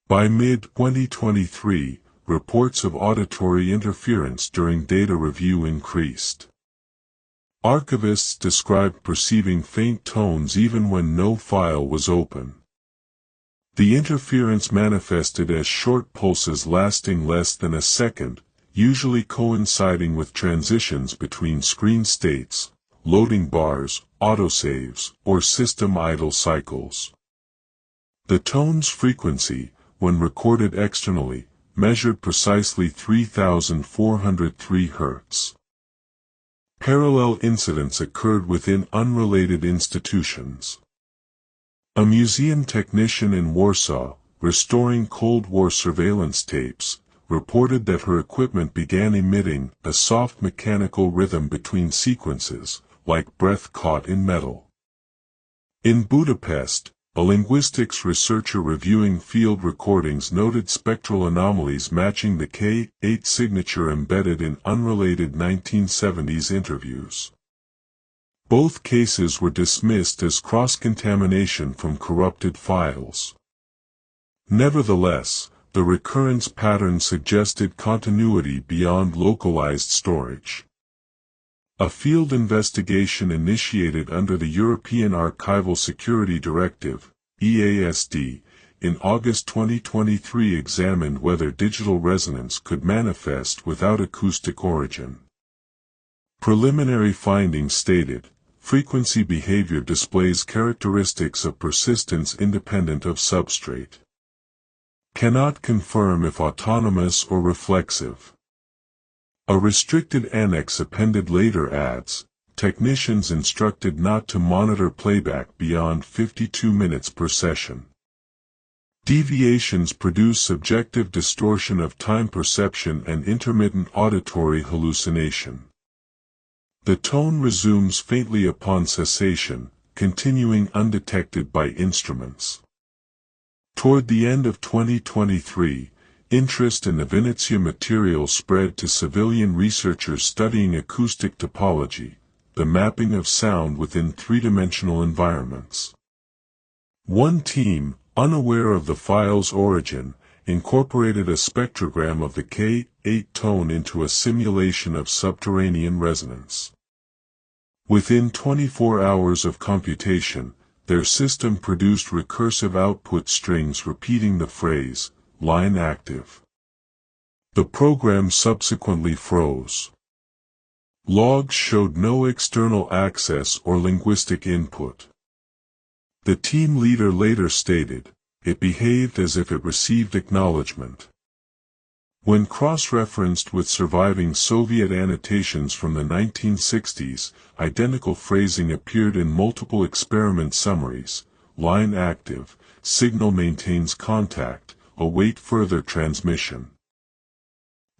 Speaker 1: By mid-2023, reports of auditory interference during data review increased. Archivists described perceiving faint tones even when no file was open. The interference manifested as short pulses lasting less than a second, usually coinciding with transitions between screen states, loading bars, autosaves, or system idle cycles. The tone's frequency, when recorded externally, measured precisely 3,403 Hz. Parallel incidents occurred within unrelated institutions. A museum technician in Warsaw, restoring Cold War surveillance tapes, reported that her equipment began emitting a soft mechanical rhythm between sequences, like breath caught in metal. In Budapest, a linguistics researcher reviewing field recordings noted spectral anomalies matching the K8 signature embedded in unrelated 1970s interviews. Both cases were dismissed as cross-contamination from corrupted files. Nevertheless, the recurrence pattern suggested continuity beyond localized storage. A field investigation initiated under the European Archival Security Directive, EASD, in August 2023 examined whether digital resonance could manifest without acoustic origin. Preliminary findings stated, frequency behavior displays characteristics of persistence independent of substrate. Cannot confirm if autonomous or reflexive. A restricted annex appended later adds, technicians instructed not to monitor playback beyond 52 minutes per session. Deviations produce subjective distortion of time perception and intermittent auditory hallucination. The tone resumes faintly upon cessation, continuing undetected by instruments. Toward the end of 2023, interest in the Venezia material spread to civilian researchers studying acoustic topology, the mapping of sound within three-dimensional environments. One team, unaware of the file's origin, incorporated a spectrogram of the K8 tone into a simulation of subterranean resonance. Within 24 hours of computation, their system produced recursive output strings repeating the phrase, "line active." The program subsequently froze. Logs showed no external access or linguistic input. The team leader later stated, "It behaved as if it received acknowledgement." When cross-referenced with surviving Soviet annotations from the 1960s, identical phrasing appeared in multiple experiment summaries: line active, signal maintains contact, await further transmission.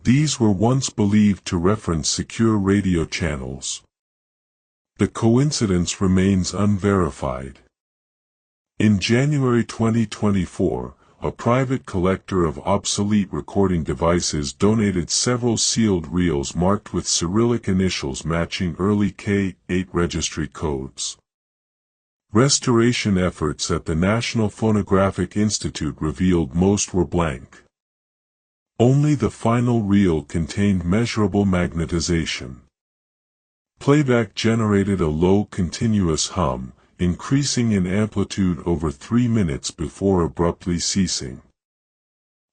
Speaker 1: These were once believed to reference secure radio channels. The coincidence remains unverified. In January 2024, a private collector of obsolete recording devices donated several sealed reels marked with Cyrillic initials matching early K8 registry codes. Restoration efforts at the National Phonographic Institute revealed most were blank. Only the final reel contained measurable magnetization. Playback generated a low continuous hum, increasing in amplitude over 3 minutes before abruptly ceasing.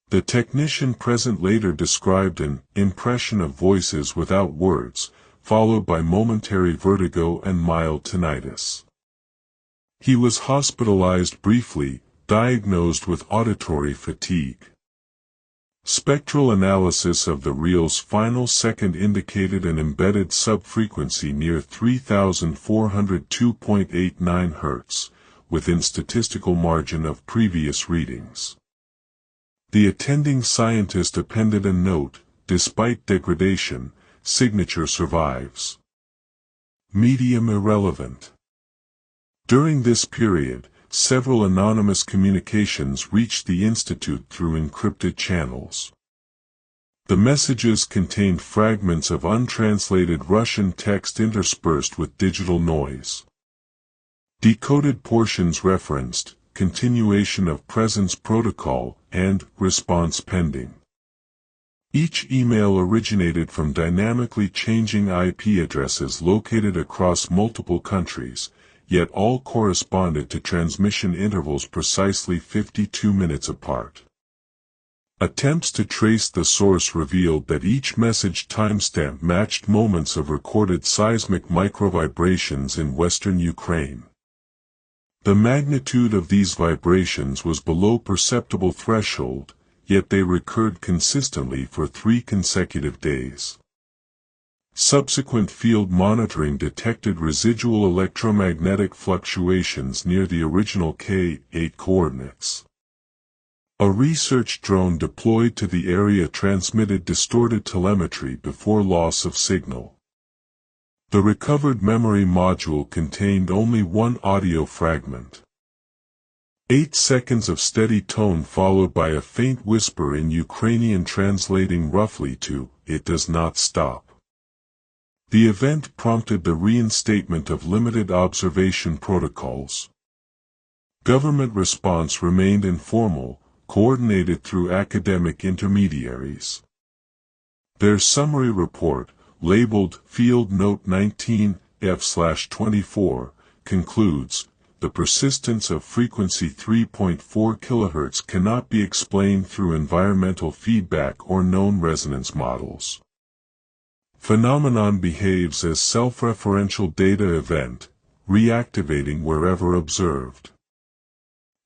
Speaker 1: The technician present later described an impression of voices without words, followed by momentary vertigo and mild tinnitus. He was hospitalized briefly, diagnosed with auditory fatigue. Spectral analysis of the reel's final second indicated an embedded subfrequency near 3402.89 Hz, within statistical margin of previous readings. The attending scientist appended a note, "Despite degradation, signature survives. Medium irrelevant." During this period, several anonymous communications reached the Institute through encrypted channels. The messages contained fragments of untranslated Russian text interspersed with digital noise. Decoded portions referenced, "continuation of presence protocol," and "response pending." Each email originated from dynamically changing IP addresses located across multiple countries, yet all corresponded to transmission intervals precisely 52 minutes apart. Attempts to trace the source revealed that each message timestamp matched moments of recorded seismic microvibrations in western Ukraine. The magnitude of these vibrations was below perceptible threshold, yet they recurred consistently for 3 consecutive days. Subsequent field monitoring detected residual electromagnetic fluctuations near the original K8 coordinates. A research drone deployed to the area transmitted distorted telemetry before loss of signal. The recovered memory module contained only one audio fragment. 8 seconds of steady tone followed by a faint whisper in Ukrainian translating roughly to, "It does not stop." The event prompted the reinstatement of limited observation protocols. Government response remained informal, coordinated through academic intermediaries. Their summary report, labeled Field Note 19F/24, concludes, "The persistence of frequency 3.4 kHz cannot be explained through environmental feedback or known resonance models. Phenomenon behaves as self-referential data event, reactivating wherever observed."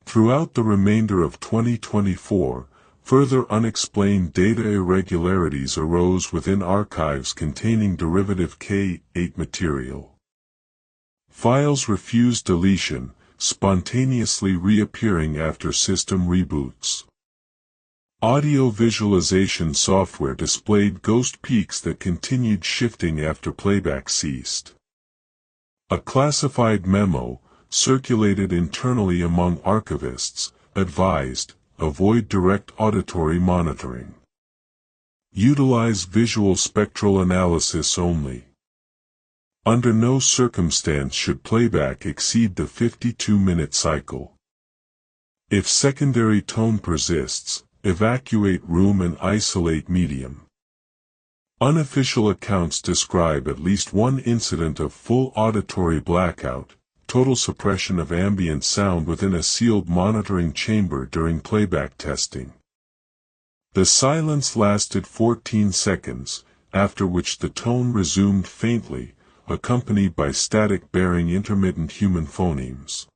Speaker 1: Throughout the remainder of 2024, further unexplained data irregularities arose within archives containing derivative K8 material. Files refused deletion, spontaneously reappearing after system reboots. Audio visualization software displayed ghost peaks that continued shifting after playback ceased. A classified memo, circulated internally among archivists, advised, "Avoid direct auditory monitoring. Utilize visual spectral analysis only." Under no circumstance should playback exceed the 52-minute cycle. If secondary tone persists, evacuate room and isolate medium. Unofficial accounts describe at least one incident of full auditory blackout, total suppression of ambient sound within a sealed monitoring chamber during playback testing. The silence lasted 14 seconds, after which the tone resumed faintly, accompanied by static bearing intermittent human phonemes.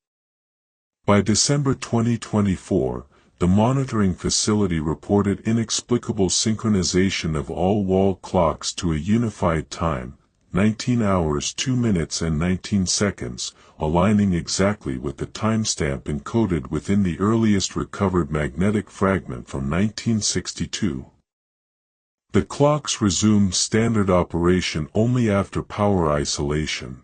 Speaker 1: By December 2024, the monitoring facility reported inexplicable synchronization of all wall clocks to a unified time, 19 hours 2 minutes and 19 seconds, aligning exactly with the timestamp encoded within the earliest recovered magnetic fragment from 1962. The clocks resumed standard operation only after power isolation.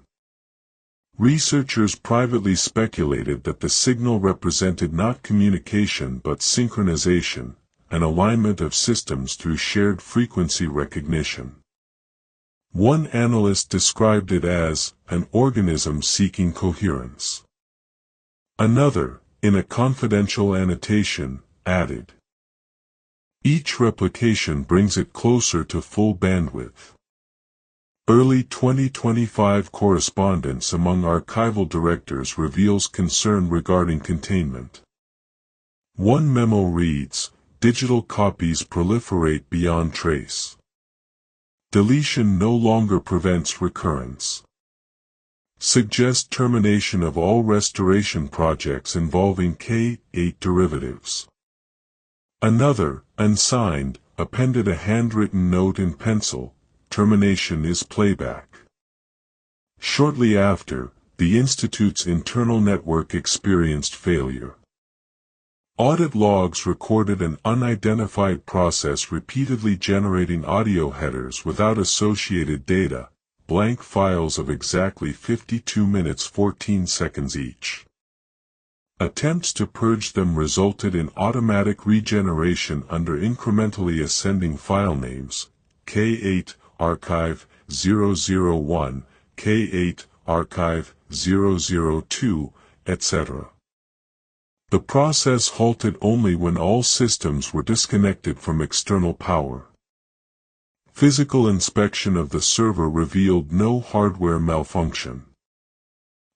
Speaker 1: Researchers privately speculated that the signal represented not communication but synchronization, an alignment of systems through shared frequency recognition. One analyst described it as an organism seeking coherence. Another, in a confidential annotation, added, "Each replication brings it closer to full bandwidth." Early 2025 correspondence among archival directors reveals concern regarding containment. One memo reads, "Digital copies proliferate beyond trace. Deletion no longer prevents recurrence. Suggest termination of all restoration projects involving K8 derivatives." Another, unsigned, appended a handwritten note in pencil, "Termination is playback." Shortly after, the Institute's internal network experienced failure. Audit logs recorded an unidentified process repeatedly generating audio headers without associated data, blank files of exactly 52 minutes 14 seconds each. Attempts to purge them resulted in automatic regeneration under incrementally ascending file names, K8 Archive 001, K8 Archive 002, etc. The process halted only when all systems were disconnected from external power. Physical inspection of the server revealed no hardware malfunction.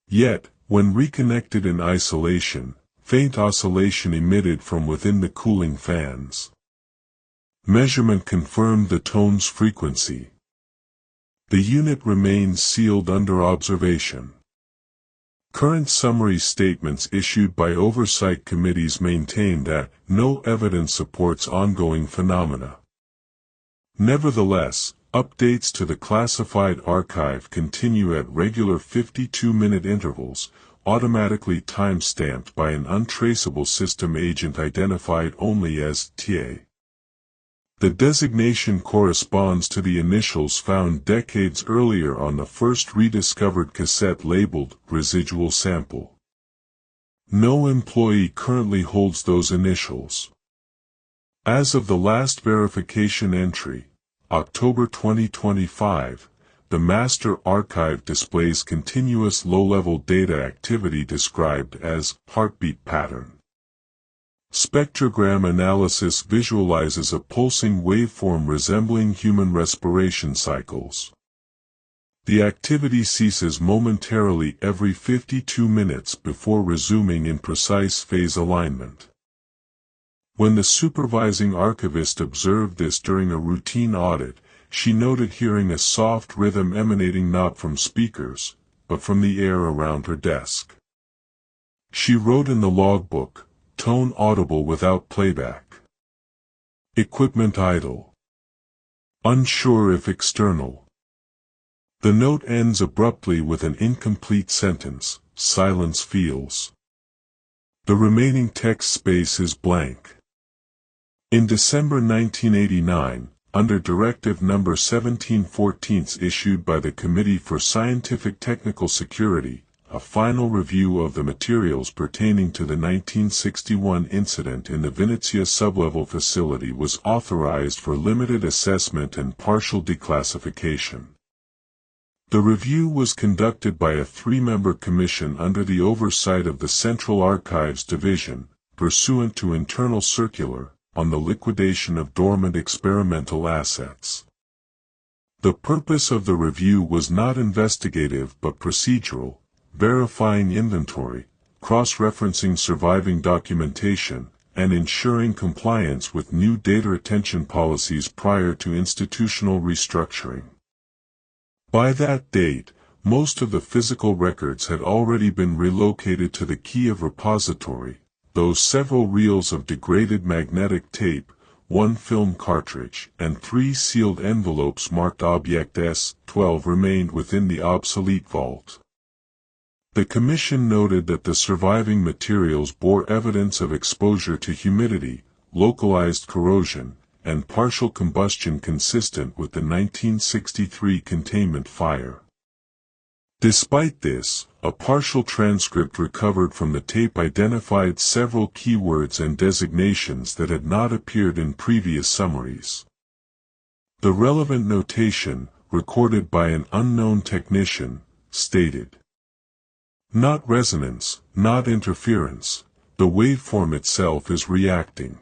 Speaker 1: Yet, when reconnected in isolation, faint oscillation emitted from within the cooling fans. Measurement confirmed the tone's frequency. The unit remains sealed under observation. Current summary statements issued by oversight committees maintain that no evidence supports ongoing phenomena. Nevertheless, updates to the classified archive continue at regular 52-minute intervals, automatically time-stamped by an untraceable system agent identified only as TA. The designation corresponds to the initials found decades earlier on the first rediscovered cassette labeled residual sample. No employee currently holds those initials. As of the last verification entry, October 2025, the master archive displays continuous low-level data activity described as heartbeat pattern. Spectrogram analysis visualizes a pulsing waveform resembling human respiration cycles. The activity ceases momentarily every 52 minutes before resuming in precise phase alignment. When the supervising archivist observed this during a routine audit, she noted hearing a soft rhythm emanating not from speakers, but from the air around her desk. She wrote in the logbook, "Tone audible without playback. Equipment idle. Unsure if external." The note ends abruptly with an incomplete sentence, "Silence feels." The remaining text space is blank. In December 1989, under Directive No. 1714 issued by the Committee for Scientific Technical Security, a final review of the materials pertaining to the 1961 incident in the Venezia sublevel facility was authorized for limited assessment and partial declassification. The review was conducted by a three-member commission under the oversight of the Central Archives Division, pursuant to Internal Circular, on the liquidation of dormant experimental assets. The purpose of the review was not investigative but procedural, verifying inventory, cross-referencing surviving documentation, and ensuring compliance with new data retention policies prior to institutional restructuring. By that date, most of the physical records had already been relocated to the Kiev repository, though several reels of degraded magnetic tape, one film cartridge, and 3 sealed envelopes marked Object S-12 remained within the obsolete vault. The Commission noted that the surviving materials bore evidence of exposure to humidity, localized corrosion, and partial combustion consistent with the 1963 containment fire. Despite this, a partial transcript recovered from the tape identified several keywords and designations that had not appeared in previous summaries. The relevant notation, recorded by an unknown technician, stated, "Not resonance, not interference, the waveform itself is reacting."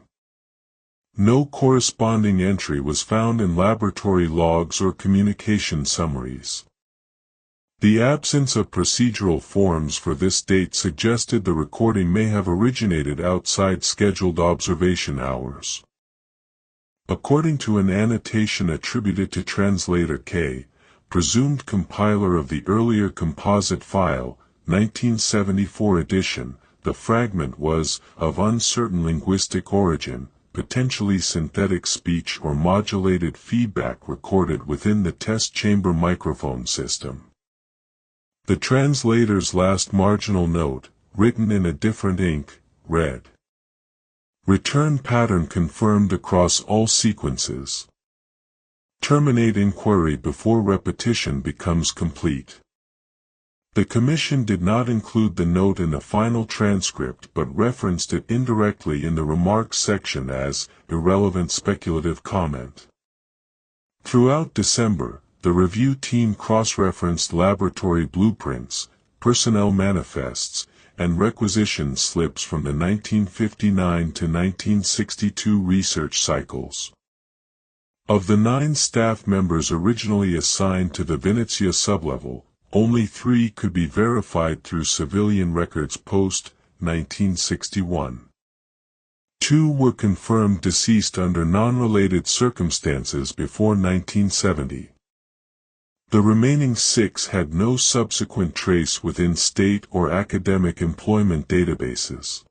Speaker 1: No corresponding entry was found in laboratory logs or communication summaries. The absence of procedural forms for this date suggested the recording may have originated outside scheduled observation hours. According to an annotation attributed to translator K, presumed compiler of the earlier composite file, 1974 edition, the fragment was of uncertain linguistic origin, potentially synthetic speech or modulated feedback recorded within the test chamber microphone system. The translator's last marginal note, written in a different ink, read, "Return pattern confirmed across all sequences. Terminate inquiry before repetition becomes complete." The Commission did not include the note in the final transcript but referenced it indirectly in the remarks section as irrelevant speculative comment. Throughout December, the review team cross-referenced laboratory blueprints, personnel manifests, and requisition slips from the 1959 to 1962 research cycles. Of the 9 staff members originally assigned to the Vinnytsia sublevel, only 3 could be verified through civilian records post-1961. 2 were confirmed deceased under non-related circumstances before 1970. The remaining 6 had no subsequent trace within state or academic employment databases.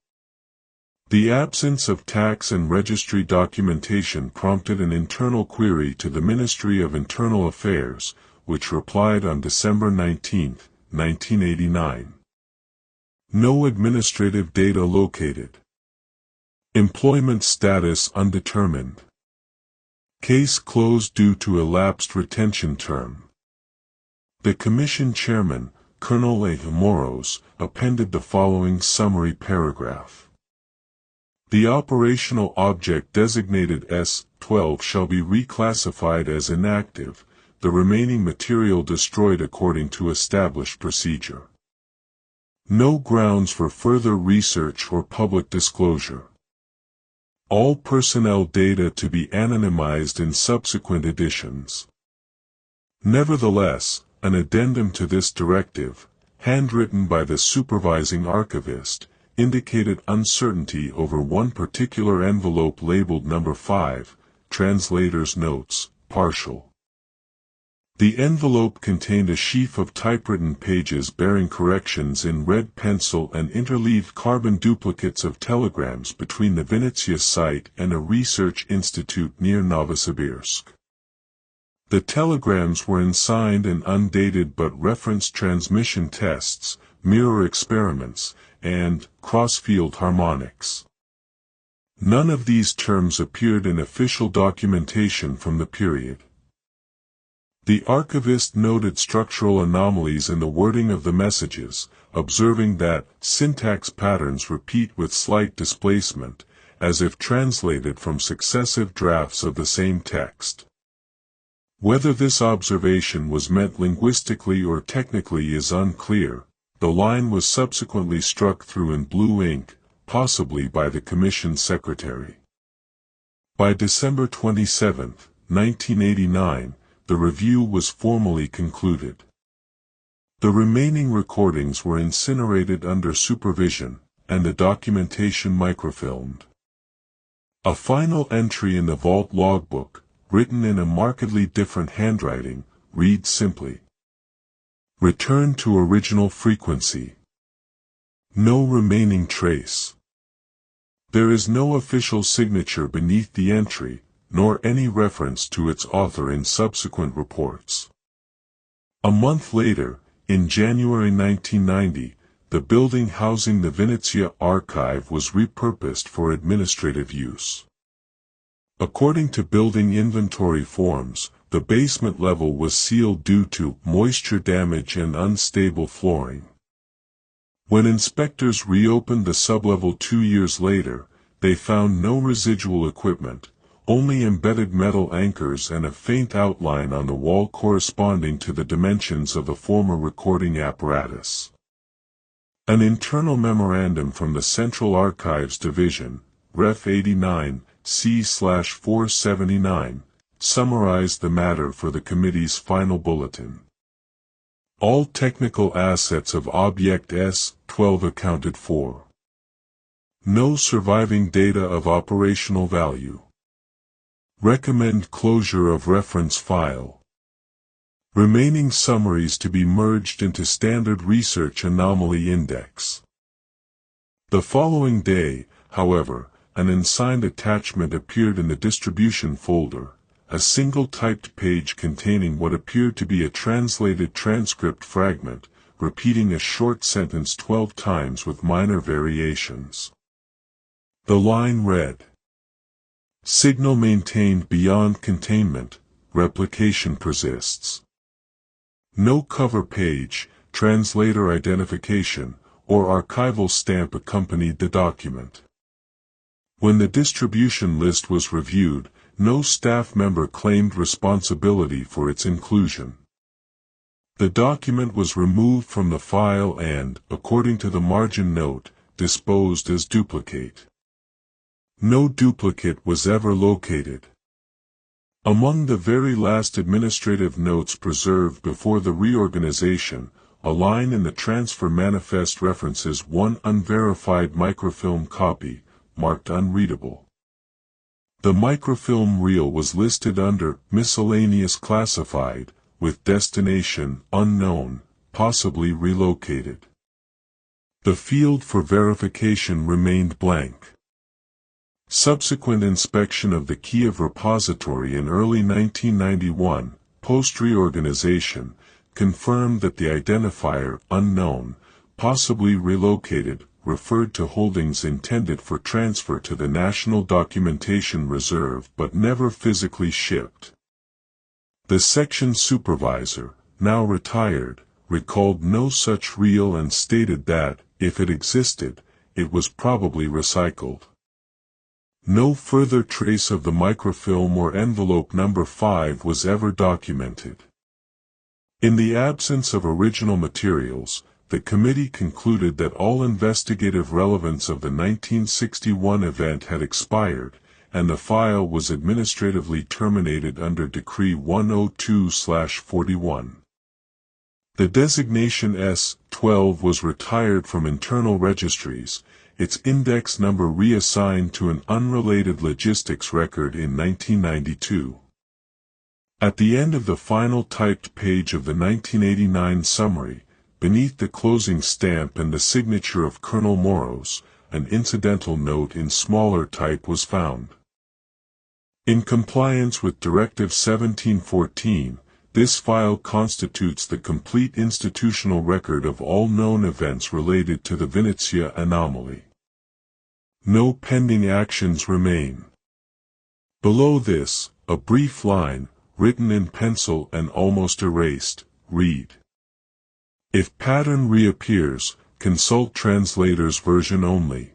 Speaker 1: The absence of tax and registry documentation prompted an internal query to the Ministry of Internal Affairs, which replied on December 19, 1989. No administrative data located. Employment status undetermined. Case closed due to elapsed retention term. The Commission Chairman, Colonel A. Moros, appended the following summary paragraph. The operational object designated S-12 shall be reclassified as inactive, the remaining material destroyed according to established procedure. No grounds for further research or public disclosure. All personnel data to be anonymized in subsequent editions. Nevertheless, an addendum to this directive, handwritten by the supervising archivist, indicated uncertainty over one particular envelope labeled number 5, translator's notes, partial. The envelope contained a sheaf of typewritten pages bearing corrections in red pencil and interleaved carbon duplicates of telegrams between the Vinnytsia site and a research institute near Novosibirsk. The telegrams were unsigned and undated but referenced transmission tests, mirror experiments, and cross-field harmonics. None of these terms appeared in official documentation from the period. The archivist noted structural anomalies in the wording of the messages, observing that syntax patterns repeat with slight displacement, as if translated from successive drafts of the same text. Whether this observation was meant linguistically or technically is unclear. The line was subsequently struck through in blue ink, possibly by the Commission Secretary. By December 27, 1989, the review was formally concluded. The remaining recordings were incinerated under supervision, and the documentation microfilmed. A final entry in the vault logbook, written in a markedly different handwriting, reads simply, "Return to original frequency. No remaining trace." There is no official signature beneath the entry, nor any reference to its author in subsequent reports. A month later, in January 1990, the building housing the Venezia archive was repurposed for administrative use. According to building inventory forms, the basement level was sealed due to moisture damage and unstable flooring. When inspectors reopened the sublevel 2 years later, they found no residual equipment, only embedded metal anchors and a faint outline on the wall corresponding to the dimensions of the former recording apparatus. An internal memorandum from the Central Archives Division, Ref 89, C/479, summarized the matter for the committee's final bulletin. All technical assets of Object S-12 accounted for. No surviving data of operational value. Recommend closure of reference file. Remaining summaries to be merged into Standard Research Anomaly Index. The following day, however, an unsigned attachment appeared in the distribution folder, a single typed page containing what appeared to be a translated transcript fragment, repeating a short sentence 12 times with minor variations. The line read, "Signal maintained beyond containment, replication persists." No cover page, translator identification, or archival stamp accompanied the document. When the distribution list was reviewed, no staff member claimed responsibility for its inclusion. The document was removed from the file and, according to the margin note, disposed as duplicate. No duplicate was ever located. Among the very last administrative notes preserved before the reorganization, a line in the transfer manifest references one unverified microfilm copy, marked unreadable. The microfilm reel was listed under Miscellaneous Classified, with destination unknown, possibly relocated. The field for verification remained blank. Subsequent inspection of the Kiev repository in early 1991, post-reorganization, confirmed that the identifier unknown, possibly relocated, referred to holdings intended for transfer to the National Documentation Reserve but never physically shipped. The section supervisor, now retired, recalled no such reel and stated that, if it existed, it was probably recycled. No further trace of the microfilm or envelope number 5 was ever documented. In the absence of original materials, the committee concluded that all investigative relevance of the 1961 event had expired, and the file was administratively terminated under Decree 102/41. The designation S-12 was retired from internal registries, its index number reassigned to an unrelated logistics record in 1992. At the end of the final typed page of the 1989 summary, beneath the closing stamp and the signature of Colonel Moros, an incidental note in smaller type was found. In compliance with Directive 1714, this file constitutes the complete institutional record of all known events related to the Venezia anomaly. No pending actions remain. Below this, a brief line, written in pencil and almost erased, read, "If pattern reappears, consult translator's version only."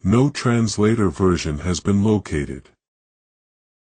Speaker 1: No translator version has been located.